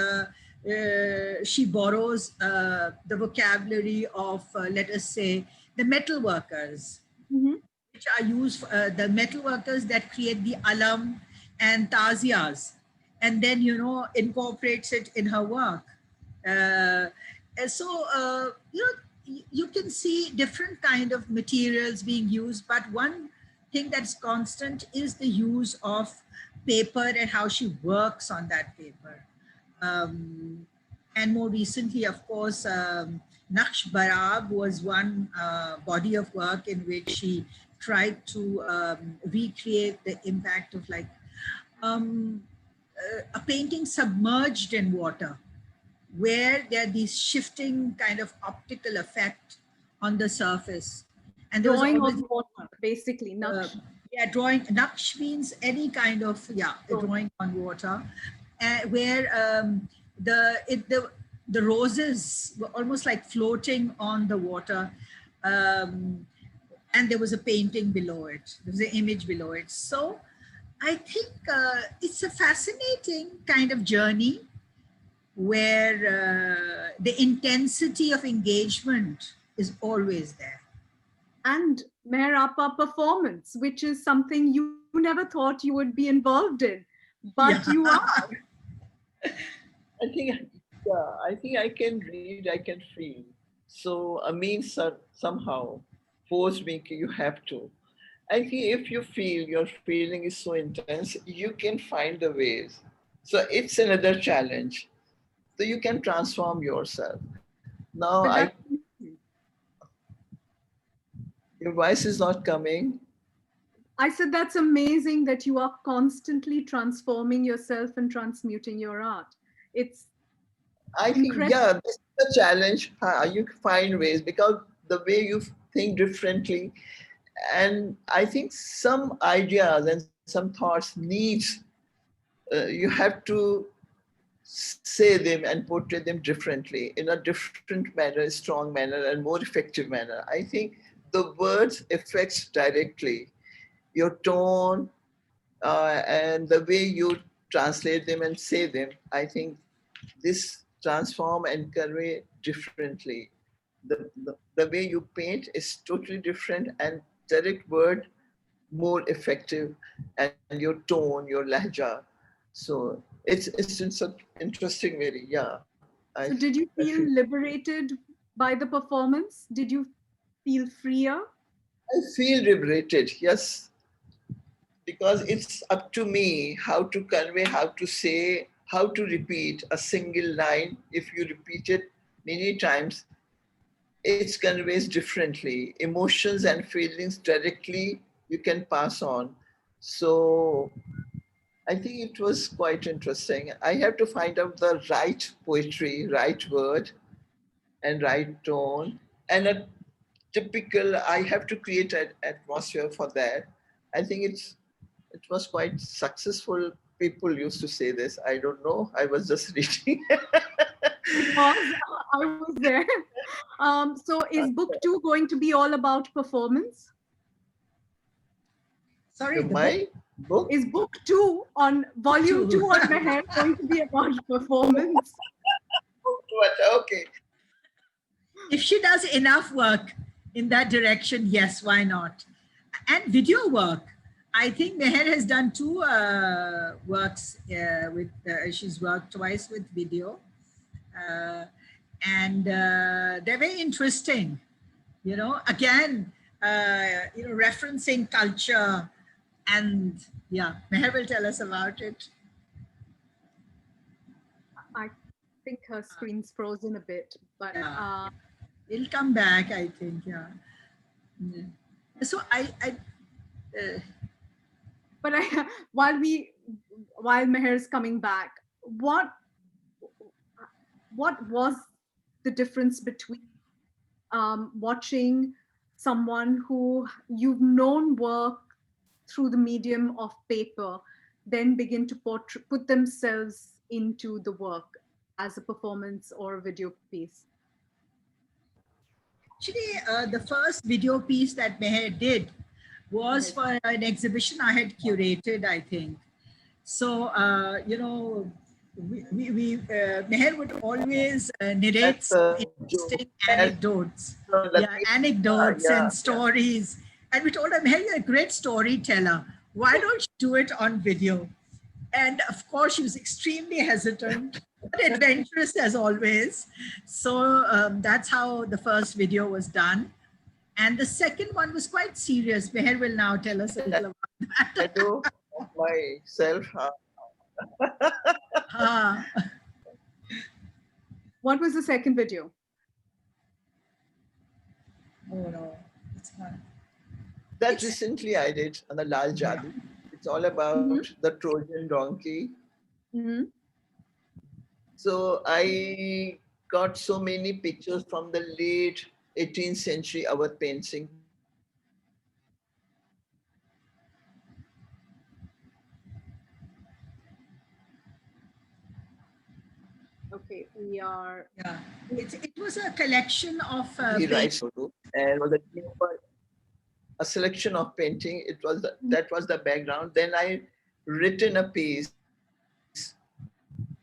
she borrows the vocabulary of, let us say, the metal workers, which are used, the metal workers that create the alam and taziyas, and then, incorporates it in her work. So, you can see different kind of materials being used, but one thing that's constant is the use of paper and how she works on that paper. And more recently, of course, Naqsh Barab was one body of work in which she tried to recreate the impact of like a painting submerged in water, where there are these shifting kind of optical effect on the surface. And there drawing was on water, basically, Naqsh. Drawing. Naqsh means any kind of, drawing on water, where the roses were almost like floating on the water. And there was a painting below it. There was an image below it. So I think it's a fascinating kind of journey where the intensity of engagement is always there. And Meher Appa performance, which is something you never thought you would be involved in, but you are. I think I can read, I can feel. So means somehow force me, you have to. I think if you feel your feeling is so intense, you can find the ways. So it's another challenge. So you can transform yourself. Now, your voice is not coming. I said that's amazing that you are constantly transforming yourself and transmuting your art. It's I think, incredible. this is the challenge. You find ways because the way you think differently. And I think some ideas and some thoughts needs, you have to say them and portray them differently in a different manner, strong manner, and more effective manner. I think the words affects directly your tone, and the way you translate them and say them. I think this transform and convey differently. The way you paint is totally different, and direct word more effective, and your tone, your lahja. So it's in such interesting way. Yeah, So did you I feel feel liberated by the performance? Did you feel freer? I feel liberated. Yes, because it's up to me how to convey, how to say, how to repeat a single line. If you repeat it many times, it conveys differently. Emotions and feelings directly you can pass on. So I think it was quite interesting. I have to find out the right poetry, right word, and right tone, and a typical. I have to create an atmosphere for that. I think it was quite successful. People used to say this. I don't know. I was just reading. It was. I was there. So is book two going to be all about performance? Sorry, the book My book. Is book two on volume two two. on Meher going to be about performance? Okay. If she does enough work in that direction, yes, why not? And video work. I think Meher has done two works with, she's worked twice with video. Uh, and they're very interesting, you know, again, referencing culture. And yeah, Meher will tell us about it. I think her screen's frozen a bit, but Yeah. It'll come back, I think. Yeah. Yeah. So uh, but while Meher's coming back, what was the difference between watching someone who you've known work through the medium of paper, then begin to put themselves into the work as a performance or a video piece? actually, the first video piece that Meher did was for an exhibition I had curated, I think. So, Meher would always narrate That's some a joke. interesting That's anecdotes. Yeah, Latif. anecdotes Yeah, and stories. And we told him, Meher, you're a great storyteller. Why don't you do it on video? And of course, she was extremely hesitant, but adventurous as always. So that's how the first video was done. And the second one was quite serious. Meher will now tell us a little about I that. do myself. Ah, What was the second video? oh no, it's not. That recently I did on the Lal Jadu. It's all about the Trojan donkey. Mm-hmm. So I got so many pictures from the late 18th century Awadh painting. Okay, we are. Yeah, it was a collection of He paintings. writes and was a selection of painting. It was that was the background. Then I written a piece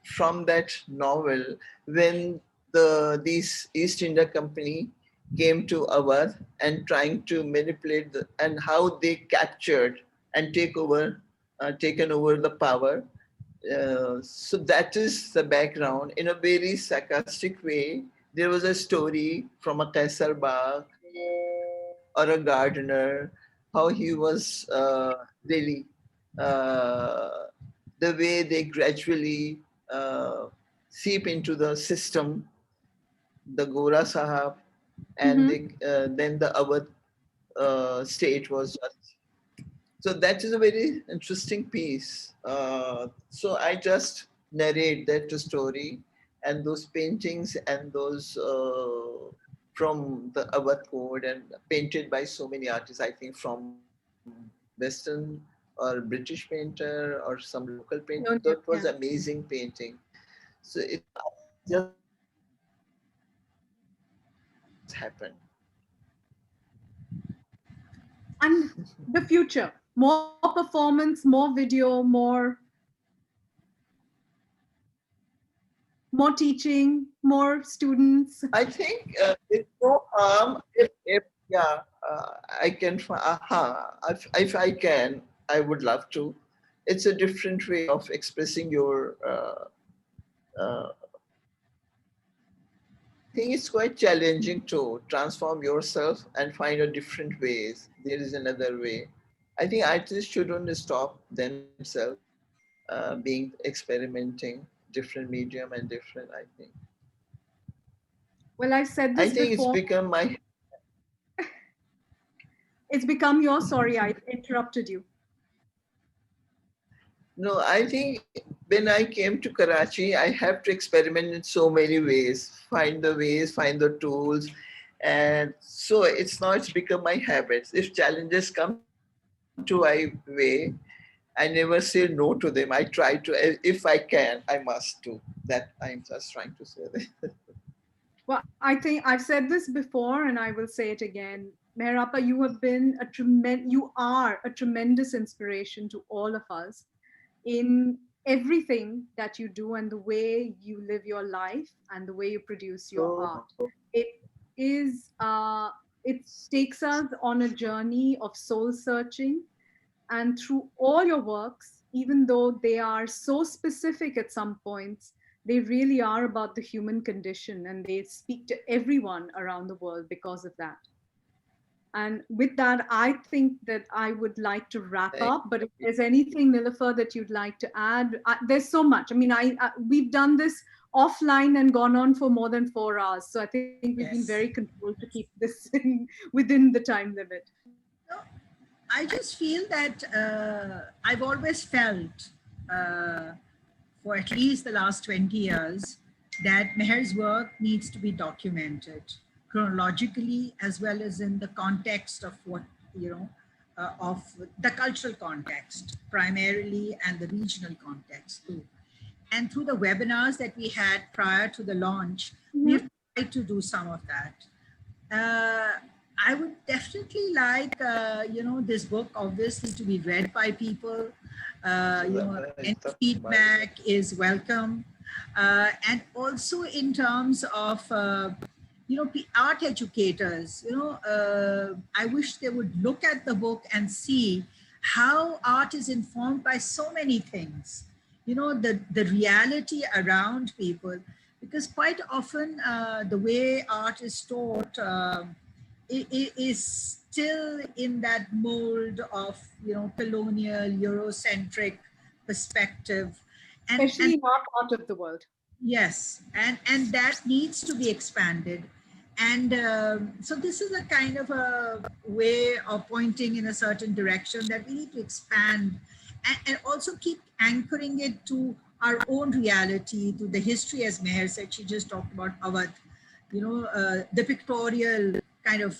from that novel when these East India Company came to Awadh and trying to manipulate and how they captured and taken over the power. So that is the background. In a very sarcastic way, there was a story from a Kaisar Bagh or a gardener, how he was really uh, the way they gradually uh, seep into the system, the Gora Sahab, and Mm-hmm. then the Awadh state was just. So that is a very interesting piece. So I just narrate that story and those paintings and those from the Awadh code and painted by so many artists, I think from Western or British painter or some local painter. That was Yeah. amazing painting. So it just happened. And the future, more performance, more video, more teaching, more students. I think it's no harm if yeah, I can, if I can, I would love to. It's a different way of expressing your. I think it's quite challenging to transform yourself and find a different ways. There is another way. I think artists shouldn't stop themselves being experimenting different medium and different. Well, I said I this think it's before. become my. It's become your, sorry, I interrupted you. No, I think when I came to Karachi, I have to experiment in so many ways, find the tools. And so it's become my habits. If challenges come to my way, I never say no to them. I try to, if I can, I must do. That I'm just trying to say that. Well, I think I've said this before and I will say it again. Meher, you have been you are a tremendous inspiration to all of us in everything that you do and the way you live your life and the way you produce your art. Oh, It is, it takes us on a journey of soul searching. And through all your works, even though they are so specific at some points, they really are about the human condition and they speak to everyone around the world because of that. And with that, I think that I would like to wrap thank up. But if you. there's anything, Niilofur, that you'd like to add, there's so much. I mean, we've done this offline and gone on for more than 4 hours. So I think we've been very Yes. controlled to keep this within the time limit. No, I just feel that I've always felt, uh, for at least the last 20 years, that Meher's work needs to be documented chronologically as well as in the context of what, of the cultural context primarily and the regional context too. And through the webinars that we had prior to the launch, Mhm. we've tried to do some of that. I would definitely like, this book obviously to be read by people. Any feedback is welcome. And also in terms of, art educators, I wish they would look at the book and see how art is informed by so many things, the reality around people, because quite often the way art is taught is still in that mold of colonial Eurocentric perspective, and Especially in our part of the world. yes, and that needs to be expanded. And so this is a kind of a way of pointing in a certain direction that we need to expand, and also keep anchoring it to our own reality, to the history. As Meher said, she just talked about Awadh, the pictorial kind of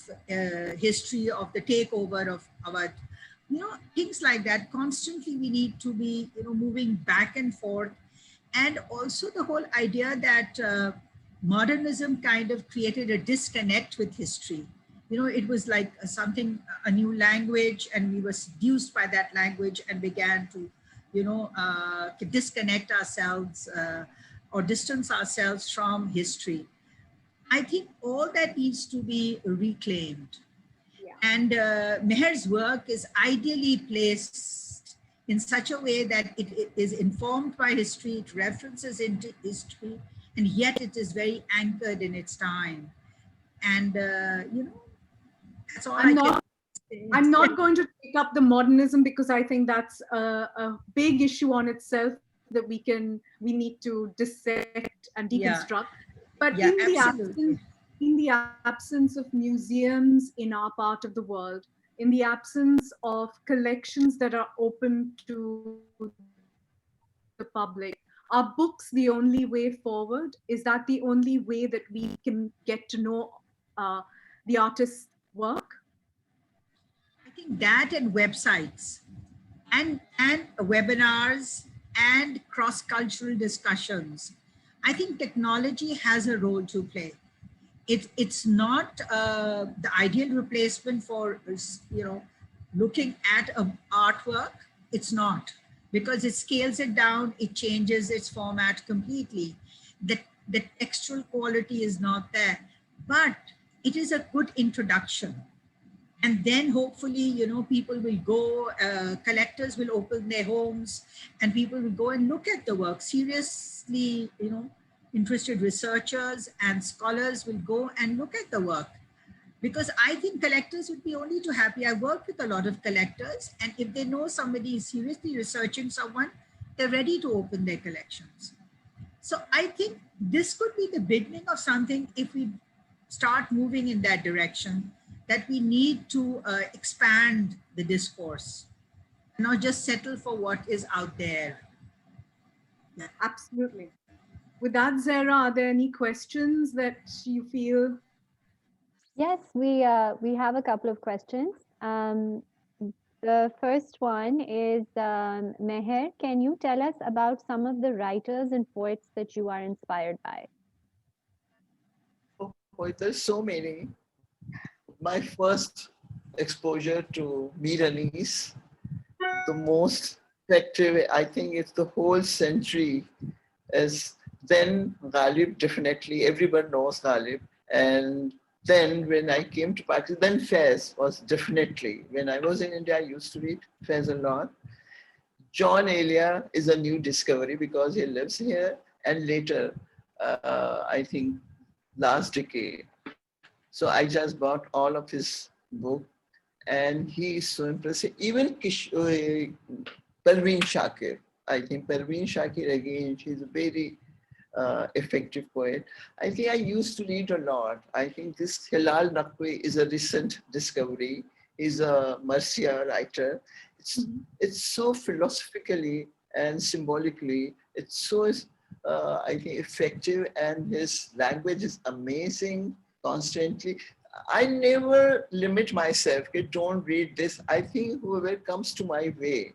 history of the takeover of Awadh, things like that. Constantly we need to be, moving back and forth. And also the whole idea that modernism kind of created a disconnect with history. It was like something, a new language, and we were seduced by that language and began to, disconnect ourselves or distance ourselves from history. I think all that needs to be reclaimed. Yeah. And Meher's work is ideally placed in such a way that it is informed by history, it references into history, and yet it is very anchored in its time. And, that's all I'm I can not say. I'm not going to take up the modernism because I think that's a big issue on itself that we need to dissect and Yeah, deconstruct. But yeah, absolutely. in the absence of museums in our part of the world, in the absence of collections that are open to the public, are books the only way forward? Is that the only way that we can get to know the artist's work? I think that and websites and webinars and cross-cultural discussions. I think technology has a role to play. It's not the ideal replacement for, looking at an artwork, it's not, because it scales it down, it changes its format completely. The textual quality is not there, but it is a good introduction. And then hopefully, people will go, collectors will open their homes, and people will go and look at the work seriously. Interested researchers and scholars will go and look at the work, because I think collectors would be only too happy. I work with a lot of collectors, and if they know somebody is seriously researching someone, they're ready to open their collections. So I think this could be the beginning of something if we start moving in that direction, that we need to expand the discourse, not just settle for what is out there. Yeah. Absolutely. With that, Zara, are there any questions that you feel? Yes, we have a couple of questions. The first one is, Meher, can you tell us about some of the writers and poets that you are inspired by? Oh, there's so many. My first exposure to Milanese, the most effective, I think it's the whole century, is then Ghalib, definitely. Everyone knows Ghalib. And then when I came to Pakistan, then Faiz was definitely. When I was in India, I used to read Faiz a lot. John Elia is a new discovery because he lives here. And later, I think last decade. So I just bought all of his book, and he is so impressive. Even Parveen Shakir. I think Parveen Shakir, again, she's a very effective poet. I think I used to read a lot. I think this Hilal Naqvi is a recent discovery. He's a Marcia writer. It's so philosophically and symbolically, it's so, I think, effective, and his language is amazing constantly. I never limit myself, okay, don't read this. I think whoever comes to my way,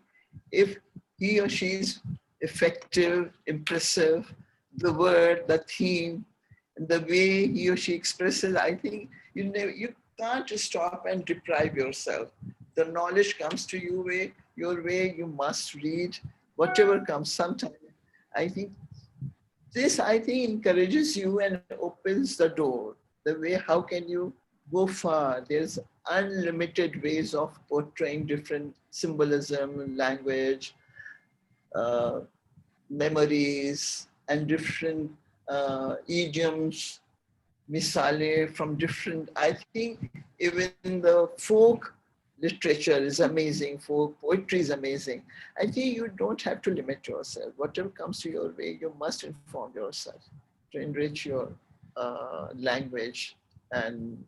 if he or she is effective, impressive, the word, the theme, and the way he or she expresses, I think you can't stop and deprive yourself. The knowledge comes to you your way, you must read whatever comes sometime. I think this, I think, encourages you and opens the door. The way, how can you go far? There's unlimited ways of portraying different symbolism, language, uh, memories, and different idioms, misale from different. I think even the folk literature is amazing, folk poetry is amazing. I think you don't have to limit yourself. Whatever comes to your way, you must inform yourself to enrich your language and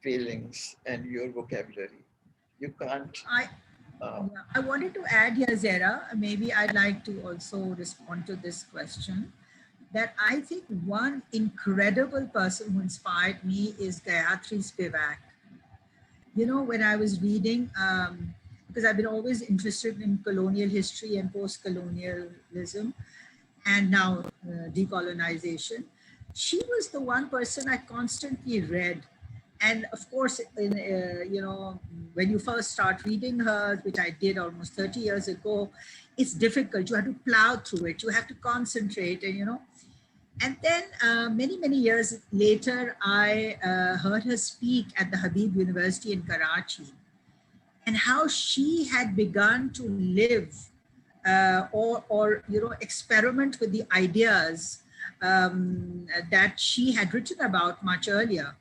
feelings and your vocabulary. You can't. I wanted to add here, Zara, maybe I'd like to also respond to this question, that I think one incredible person who inspired me is Gayatri Spivak. When I was reading, because I've been always interested in colonial history and post-colonialism, and now decolonization, she was the one person I constantly read. And of course, when you first start reading her, which I did almost 30 years ago, it's difficult. You have to plow through it. You have to concentrate, and then many years later, I heard her speak at the Habib University in Karachi, and how she had begun to live or experiment with the ideas that she had written about much earlier.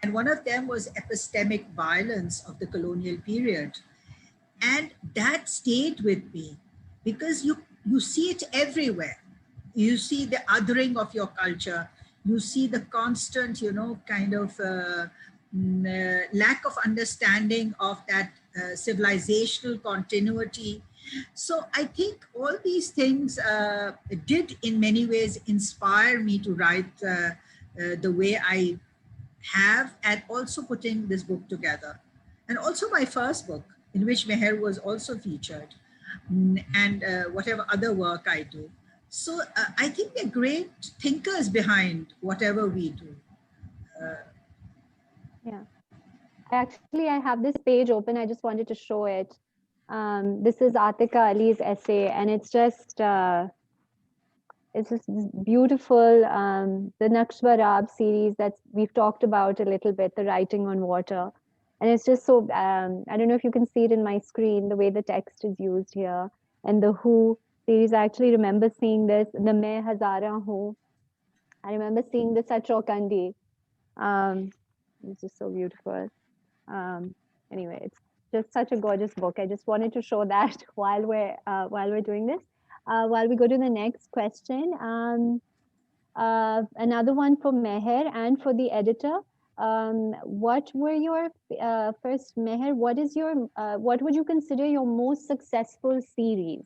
And one of them was epistemic violence of the colonial period. And that stayed with me, because you see it everywhere. You see the othering of your culture. You see the constant, kind of lack of understanding of that civilizational continuity. So I think all these things did in many ways inspire me to write the way I have, and also putting this book together. And also my first book, in which Meher was also featured, and whatever other work I do. So I think they're great thinkers behind whatever we do. Yeah. I have this page open. I just wanted to show it. This is Atika Ali's essay, and it's just this beautiful, the Naqshbarab series that we've talked about a little bit, the writing on water. And it's just so, I don't know if you can see it in my screen, the way the text is used here. And the Who series, I actually remember seeing this, the Main Hazara Ho. I remember seeing this at Chokandi. Um, it's just so beautiful. Um, anyway, it's just such a gorgeous book. I just wanted to show that while we're doing this. While we go to the next question, another one for Meher and for the editor. What were your first, Meher? What would you consider your most successful series?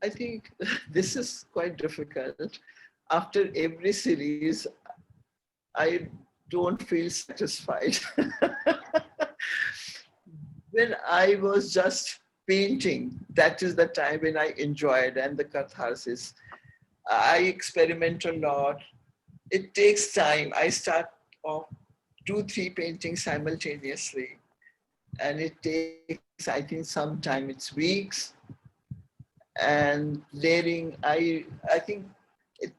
I think this is quite difficult. After every series, I don't feel satisfied. When I was just painting, that is the time when I enjoyed and the catharsis. I experiment a lot. It takes time. I start off 2, 3 paintings simultaneously, and it takes, I think, some time. It's weeks, and layering. I think it,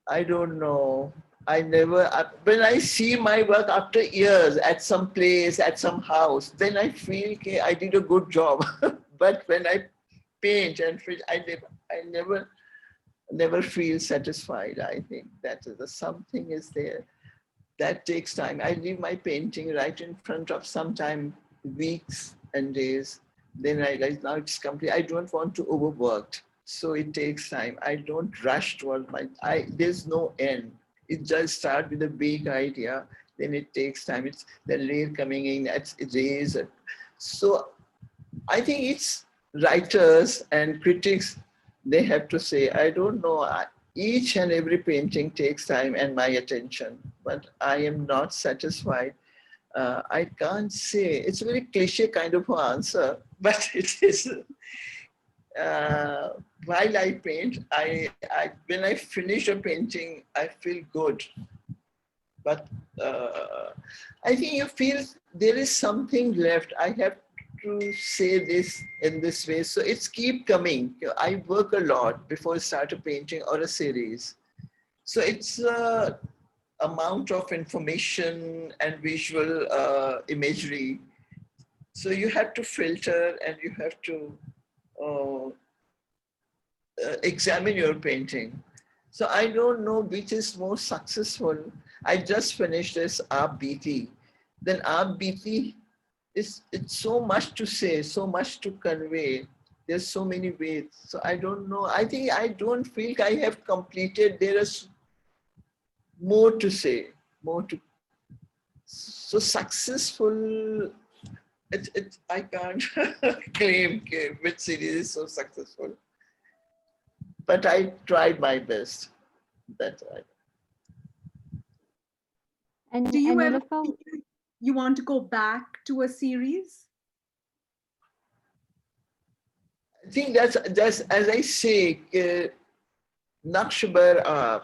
I don't know. I never, when I see my work after years at some place, at some house, then I feel okay, I did a good job. But when I paint and feel, I never feel satisfied. I think that something is there. That takes time. I leave my painting right in front of sometime weeks and days. Then I realize now it's complete. I don't want to overwork. So it takes time. I don't rush towards there's no end. It just starts with a big idea. Then it takes time. It's the layer coming in, that's erase. So I think it's writers and critics, they have to say, I don't know, each and every painting takes time and my attention, but I am not satisfied. I can't say, it's a very cliche kind of answer, but it is, uh, while I paint, when I finish a painting, I feel good. But I think you feel there is something left. I have to say this in this way. So it's keep coming. I work a lot before I start a painting or a series. So it's a amount of information and visual imagery. So you have to filter and you have to uh, examine your painting. So I don't know which is more successful. I just finished this Aap Beeti. Then Aap Beeti it's so much to say, so much to convey. There's so many ways. So I don't know. I think I don't feel I have completed. There is more to say, more to. So successful. I can't claim which series is so successful. But I tried my best. That's right. And Do you ever Niilofur, think you want to go back to a series? I think that's as I say, Nakshbar,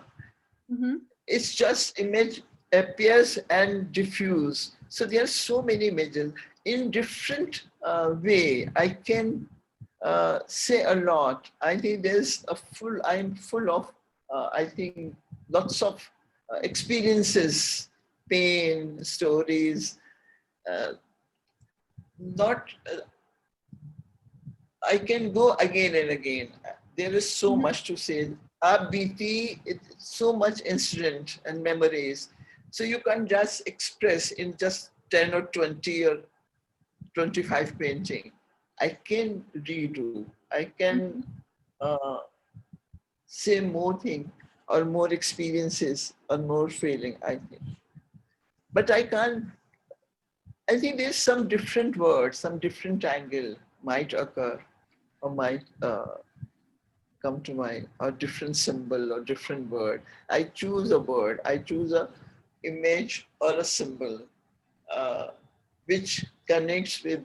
Mm-hmm. it's just image appears and diffuse. So there are so many images in different way. I can say a lot. I think I'm full of, I think, lots of experiences, pain, stories, uh, not, I can go again and again. There is so Mm-hmm. much to say. Our BT, it's so much incident and memories. So you can't just express in just 10 or 20 or 25 painting. I can redo. I can Mm-hmm. uh, say more thing or more experiences or more feeling, I think. But I can't, I think there's some different words, some different angle might occur or might come to mind, or different symbol or different word. I choose a word, I choose a image or a symbol uh, which connects with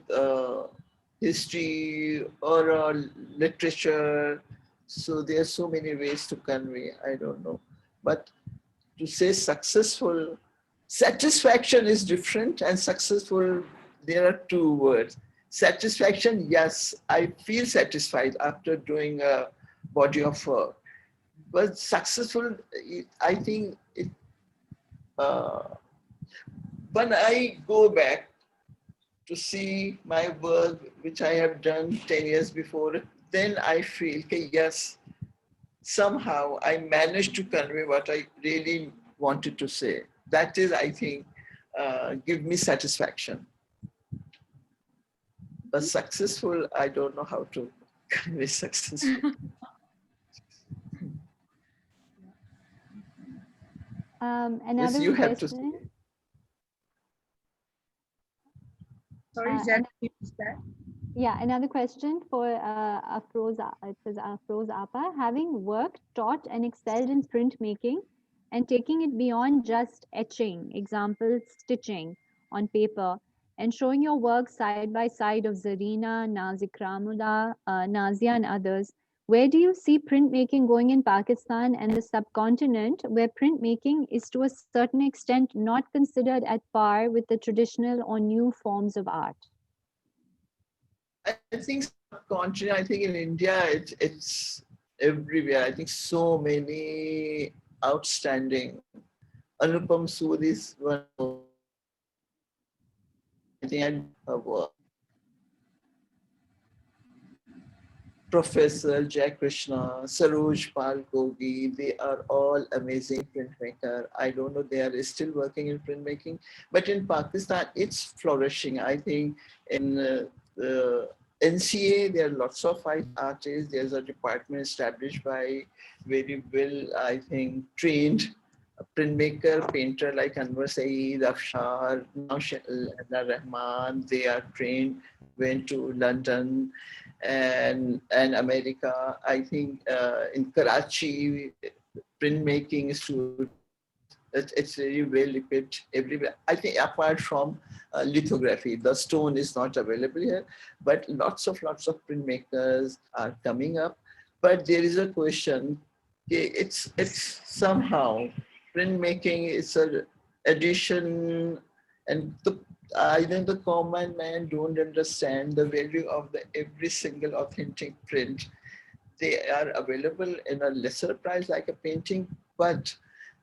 history or literature. So there are so many ways to convey, I don't know. But to say successful, Satisfaction is different and successful. There are two words. Satisfaction, yes, I feel satisfied after doing a body of work. But successful, I think uh, when I go back to see my work, which I have done 10 years before, then I feel, okay, yes, somehow I managed to convey what I really wanted to say. That is, I think, give me satisfaction. But successful, I don't know how to convey successful. Yes, Another you have to say. question. Sorry, is that what you said? Yeah, another question for Afroz. It says Afroz Apa, having worked, taught, and excelled in printmaking, and taking it beyond just etching, example stitching on paper, and showing your work side by side of Zarina, Nazikramullah, Nazia, and others. Where do you see printmaking going in Pakistan and the subcontinent, where printmaking is to a certain extent not considered at par with the traditional or new forms of art? I think subcontinent, I think in India, it's everywhere. I think so many outstanding. Anupam Sood is one of, I think I have Professor Jai Krishna, Saroj Pal Gogi, they are all amazing printmaker. I don't know, they are still working in printmaking, but in Pakistan, it's flourishing. I think in the NCA, there are lots of fine artists. There's a department established by very well, I think, trained printmaker, painter like Anwar Saeed, Afshar, Anna Rahman. They are trained, went to London and America. I think in Karachi, printmaking students, it's very well equipped everywhere. I think apart from lithography, the stone is not available here, but lots of printmakers are coming up. But there is a question, it's somehow printmaking is an addition, and I think the common man don't understand the value of the every single authentic print. They are available in a lesser price like a painting, but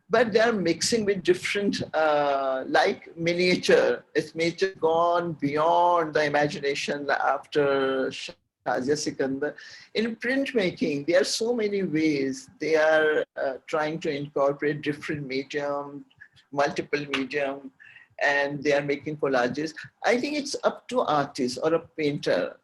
they are mixing with different, like miniature. It's miniature gone beyond the imagination after Shazia Sikandar. In printmaking, there are so many ways. They are trying to incorporate different medium, multiple medium, and they are making collages. I think it's up to artists or a painter.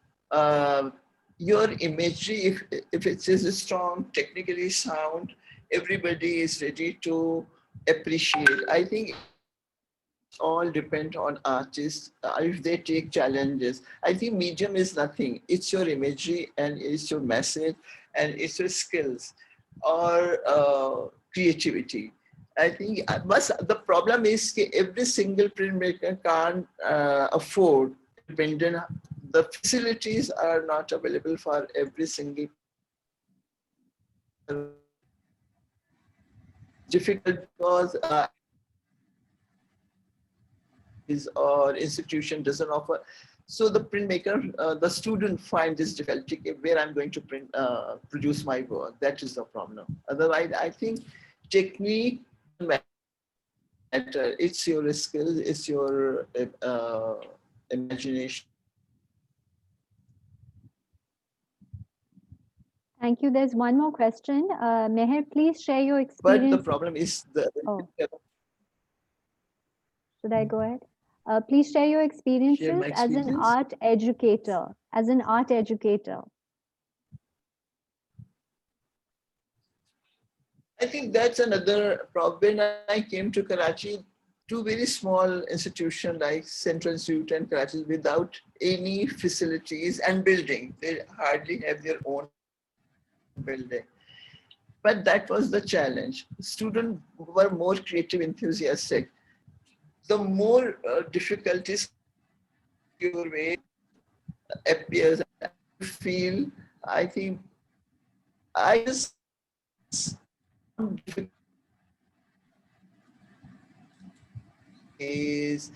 Your imagery, if it is strong, technically sound, everybody is ready to appreciate. I think it's all depend on artists if they take challenges. I think medium is nothing. It's your imagery and it's your message and it's your skills or creativity. I think, but the problem is that every single printmaker can't afford independent. The facilities are not available for every single. Difficult because is or institution doesn't offer. So the printmaker, the student finds this difficulty where I'm going to produce my work. That is the problem. Otherwise, I think technique matter. It's your skills, it's your imagination. Thank you. There's one more question. Meher, please share your But the experience. problem is the. Oh. Should I go ahead? Please share your experiences as an art educator. As an art educator. I think that's another problem. When I came to Karachi, two very small institutions like Central Institute and Karachi without any facilities and building. They hardly have their own building. But that was the challenge. Students were more creative, enthusiastic. The more difficulties your way appears, I feel, I think I just space,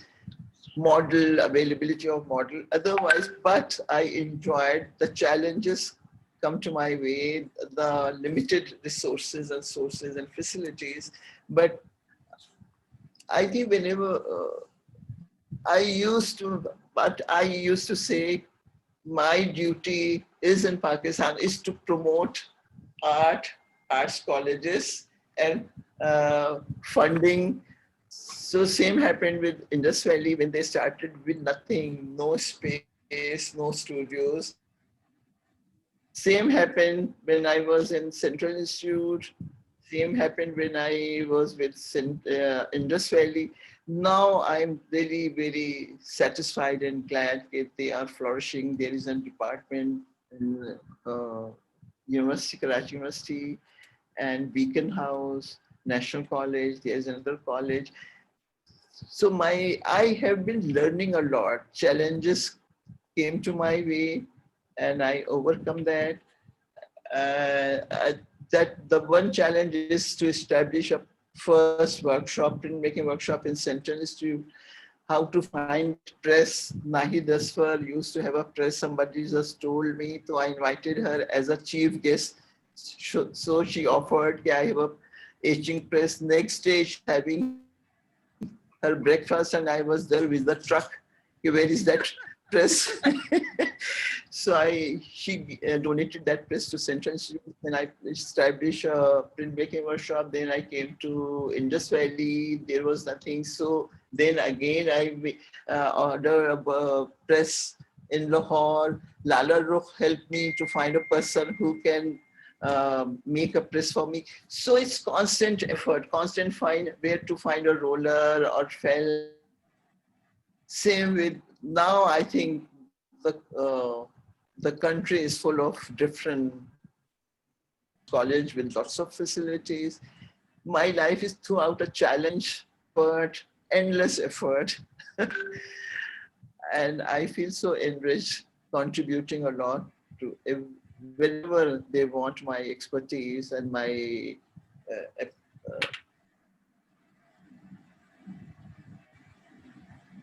model, availability of model. Otherwise, but I enjoyed the challenges come to my way, the limited resources and sources and facilities. But I think whenever I used to say my duty is in Pakistan is to promote art, arts colleges, and funding. So same happened with Indus Valley when they started with nothing, no space, no studios. Same happened when I was in Central Institute. Same happened when I was with Indus Valley. Now I'm really very satisfied and glad that they are flourishing. There is a department in University, Karachi University, and Beacon House, National College. There is another college. So I have been learning a lot. Challenges came to my way, and I overcome that. That the one challenge is to establish a first workshop, printmaking workshop in Central Institute. How to find press. Nahi Dasfar used to have a press. Somebody just told me, so I invited her as a chief guest. So she offered, I have a etching press. Next day, she's having her breakfast, and I was there with the truck. Where is that press? So she donated that press to Central Institute. Then I established a printmaking workshop. Then I came to Indus Valley. There was nothing. So then again I ordered a press in Lahore. Lala Rukh helped me to find a person who can make a press for me. So it's constant effort, constant find where to find a roller or felt. Same with now. I think the country is full of different college with lots of facilities. My life is throughout a challenge, but endless effort. And I feel so enriched, contributing a lot to whenever they want my expertise and my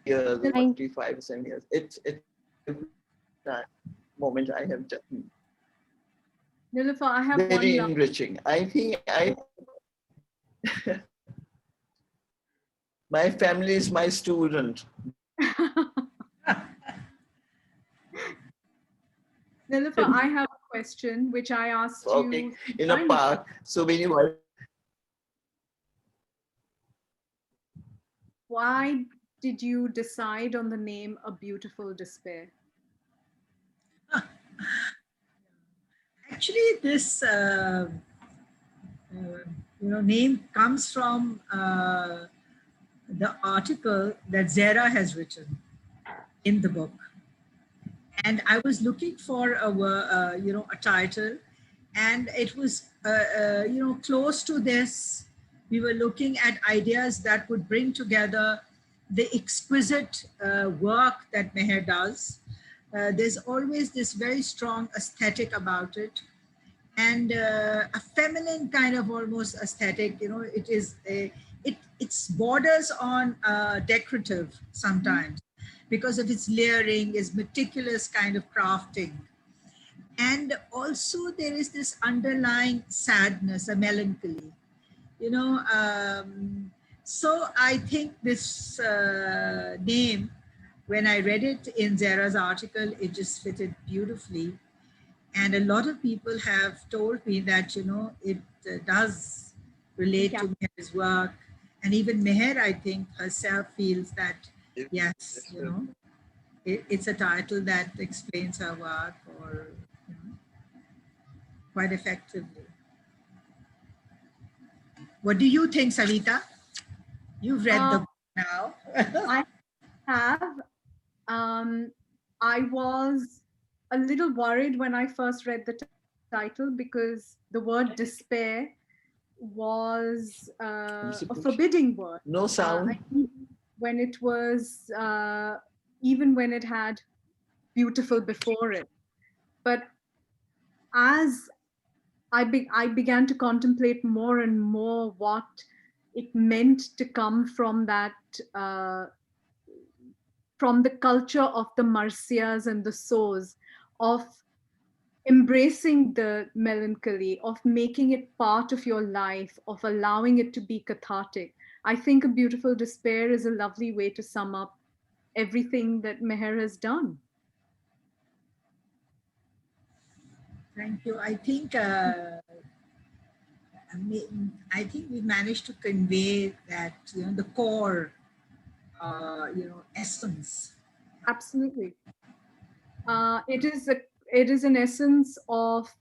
years, Thank 45, 7 years. It's moment I have done. Niilofur, I have Very one last. enriching. I think my family is my student. Niilofur, I have a question which I asked Okay, you. in a park, so many words. Why did you decide on the name A Beautiful Despair? Actually, this name comes from the article that Zara has written in the book, and I was looking for a title, and it was close to this. We were looking at ideas that would bring together the exquisite work that Meher does. There's always this very strong aesthetic about it, and a feminine kind of almost aesthetic. It is it's borders on decorative sometimes because of its layering, its meticulous kind of crafting. And also there is this underlying sadness, a melancholy, you know. So I think this name, when I read it in Zara's article, it just fitted beautifully. And a lot of people have told me that, it does relate Yeah. to Meher's work. And even Meher, I think, herself feels that, yes, it's a title that explains her work or quite effectively. What do you think, Savita? You've read the book now. I have. I was a little worried when I first read the title because the word despair was a forbidding word. No sound. When it was, even when it had beautiful before it. But as I began to contemplate more and more what it meant to come from that, from the culture of the marsias and the sows, of embracing the melancholy, of making it part of your life, of allowing it to be cathartic. I think A Beautiful Despair is a lovely way to sum up everything that Meher has done. Thank you. I think we managed to convey that, the core, essence. Absolutely. It is an essence of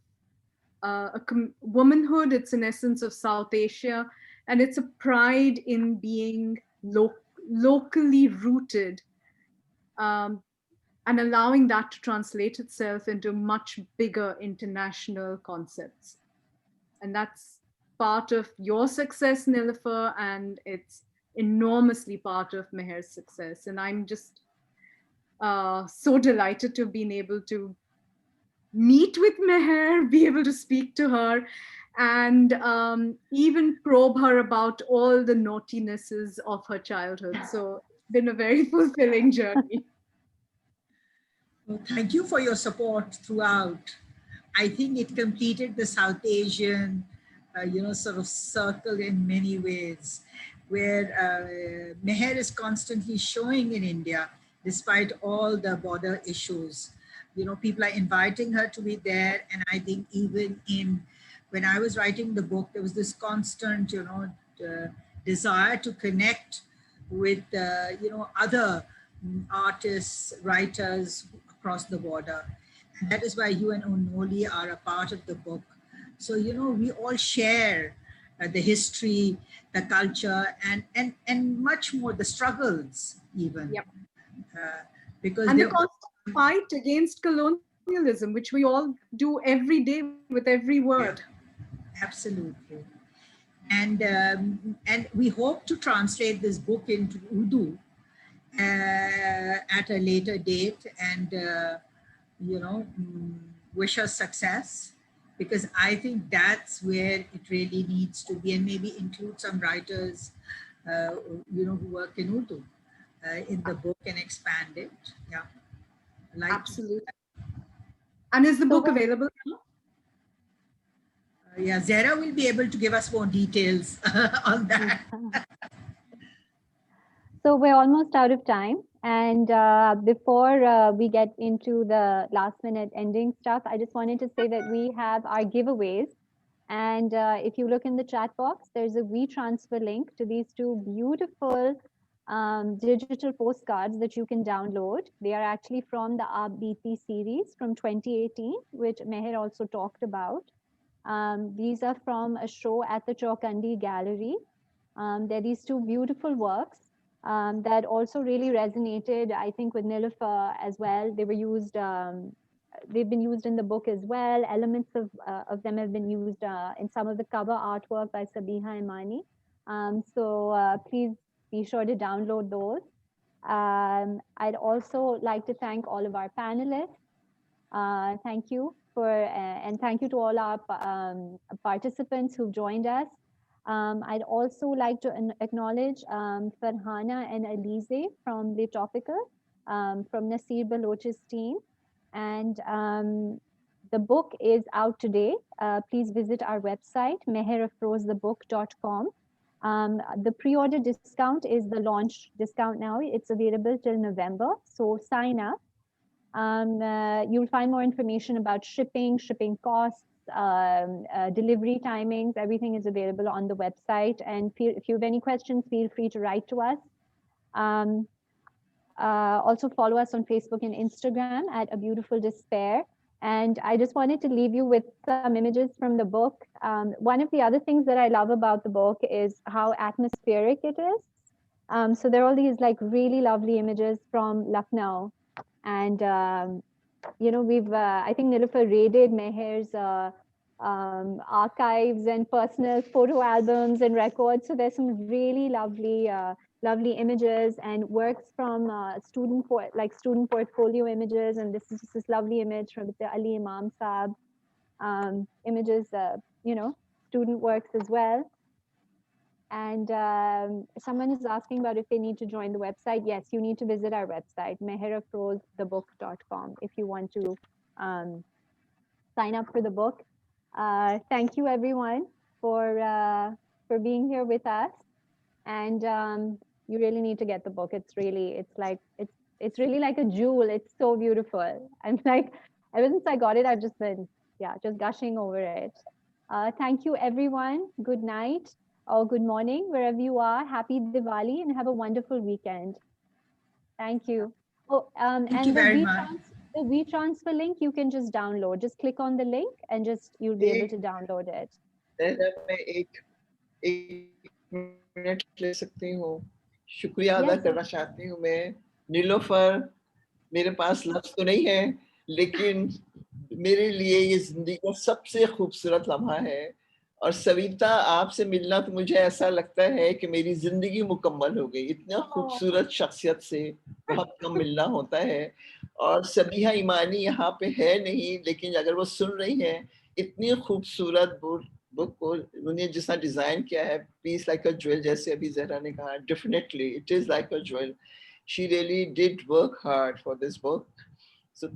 womanhood. It's an essence of South Asia, and it's a pride in being locally rooted, um, and allowing that to translate itself into much bigger international concepts. And that's part of your success, Niilofur, and it's enormously part of Meher's success. And I'm just so delighted to have been able to meet with Meher, be able to speak to her, and even probe her about all the naughtinesses of her childhood. So it's been a very fulfilling journey. Well, thank you for your support throughout. I think it completed the South Asian, sort of circle in many ways, where Meher is constantly showing in India, despite all the border issues. People are inviting her to be there. And I think even when I was writing the book, there was this constant, desire to connect with, other artists, writers across the border. And that is why you and Onoli are a part of the book. So, we all share the history, the culture, and much more, the struggles even. Yep. Because and the constant fight against colonialism, which we all do every day with every word. Yeah, absolutely. And we hope to translate this book into Urdu at a later date, and wish us success, because I think that's where it really needs to be, and maybe include some writers who work in Urdu in the book and expand it. Yeah, Absolutely. And is the book available now? Yeah, Zara will be able to give us more details on that. So we're almost out of time. And before we get into the last minute ending stuff, I just wanted to say that we have our giveaways. And if you look in the chat box, there's a WeTransfer link to these two beautiful digital postcards that you can download. They are actually from the RBP series from 2018, which Meher also talked about. These are from a show at the Chowkandi Gallery. They're these two beautiful works that also really resonated, I think, with Niilofur as well. They were used, they've been used in the book as well. Elements of them have been used in some of the cover artwork by Sabiha Imani. So please be sure to download those. I'd also like to thank all of our panelists. Thank you and thank you to all our participants who've joined us. I'd also like to acknowledge Farhana and Alize from Le Topical, from Nasir Baloch's team. And the book is out today. Please visit our website, meherafrozthebook.com. The pre-order discount is the launch discount now. It's available till November, so sign up. You'll find more information about shipping costs, delivery timings. Everything is available on the website. And if you have any questions, feel free to write to us. Also follow us on Facebook and Instagram at A Beautiful Despair. And I just wanted to leave you with some images from the book. One of the other things that I love about the book is how atmospheric it is. So there are all these like really lovely images from Lucknow. And, we've, I think Niilofur raided Meher's archives and personal photo albums and records. So there's some really lovely, lovely images and works from student portfolio images. And this is just this lovely image from the Ali Imam Saab, images, student works as well. And someone is asking about if they need to join the website. Yes, you need to visit our website, meherafrozthebook.com, if you want to um, sign up for the book. Thank you, everyone, for being here with us. And you really need to get the book. It's really like a jewel. It's so beautiful. I'm like, ever since I got it, I've just been, yeah, just gushing over it. Thank you, everyone. Good night or good morning, wherever you are. Happy Diwali and have a wonderful weekend. Thank you. Oh, Thank you and very much. the WeTransfer link you can just download. Just click on the link and just you'll be able to download it. मैं एक minute ले सकती हूँ शुक्रिया अदा Yes, करना चाहती हूँ मैं नीलोफर मेरे पास लफ्ज तो नहीं है लेकिन मेरे लिए ये जिंदगी का सबसे खूबसूरत लम्हा है और सविता आपसे मिलना तो मुझे ऐसा लगता है कि मेरी जिंदगी मुकम्मल हो गई इतना खूबसूरत शख्सियत से बहुत कम मिलना होता है और सबिहा ईमानी यहाँ पे है नहीं लेकिन अगर वो सुन रही है इतनी खूबसूरत बुक को उन्होंने जिस तरह डिजाइन किया है पीस लाइक अ ज्वेल जैसे अभी जहरा ने कहा definitely it is like a jewel she really did work hard for this book so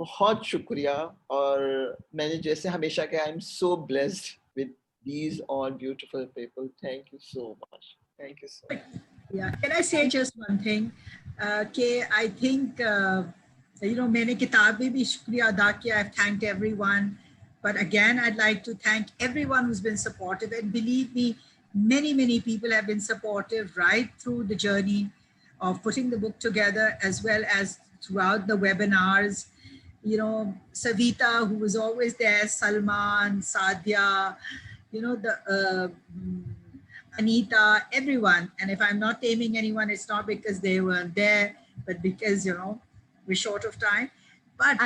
बहुत शुक्रिया और मैंने जैसे हमेशा कहा I am so blessed with these all beautiful people. Thank you so much. Thank you so much. Yeah, can I say just one thing? I think, मैंने किताब में भी शुक्रिया अदा किया. I've thanked everyone. But again, I'd like to thank everyone who's been supportive. And believe me, many, many people have been supportive right through the journey of putting the book together, as well as throughout the webinars. Savita, who was always there, Salman, Sadia, Anita, everyone. And if I'm not naming anyone, it's not because they weren't there, but because, we're short of time. But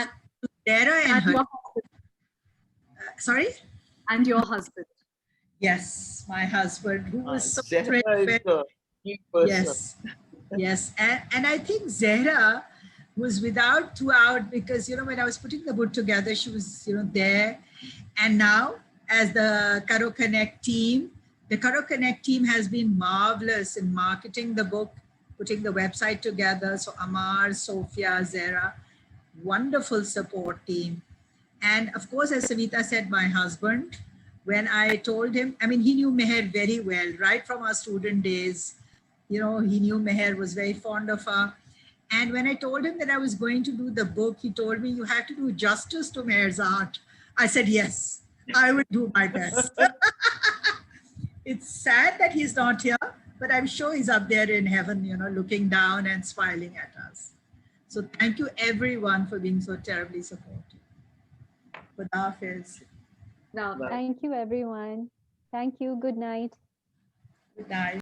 Dara and her... sorry? And your husband. Yes, my husband, who was so yes, yes. And I think Zehra was without throughout because, when I was putting the book together, she was, there. And now, as the Karo Connect team, the Karo Connect team has been marvelous in marketing the book, putting the website together. So Amar, Sophia, Zehra, wonderful support team. And of course, as Savita said, my husband, when I told him, I mean, he knew Meher very well, right from our student days. He knew Meher was very fond of her. And when I told him that I was going to do the book, he told me, you have to do justice to Meher's art. I said, yes, I will do my best. It's sad that he's not here, but I'm sure he's up there in heaven, looking down and smiling at us. So thank you, everyone, for being so terribly supportive. Good Hafiz. Thank you, everyone. Thank you. Good night. Good night.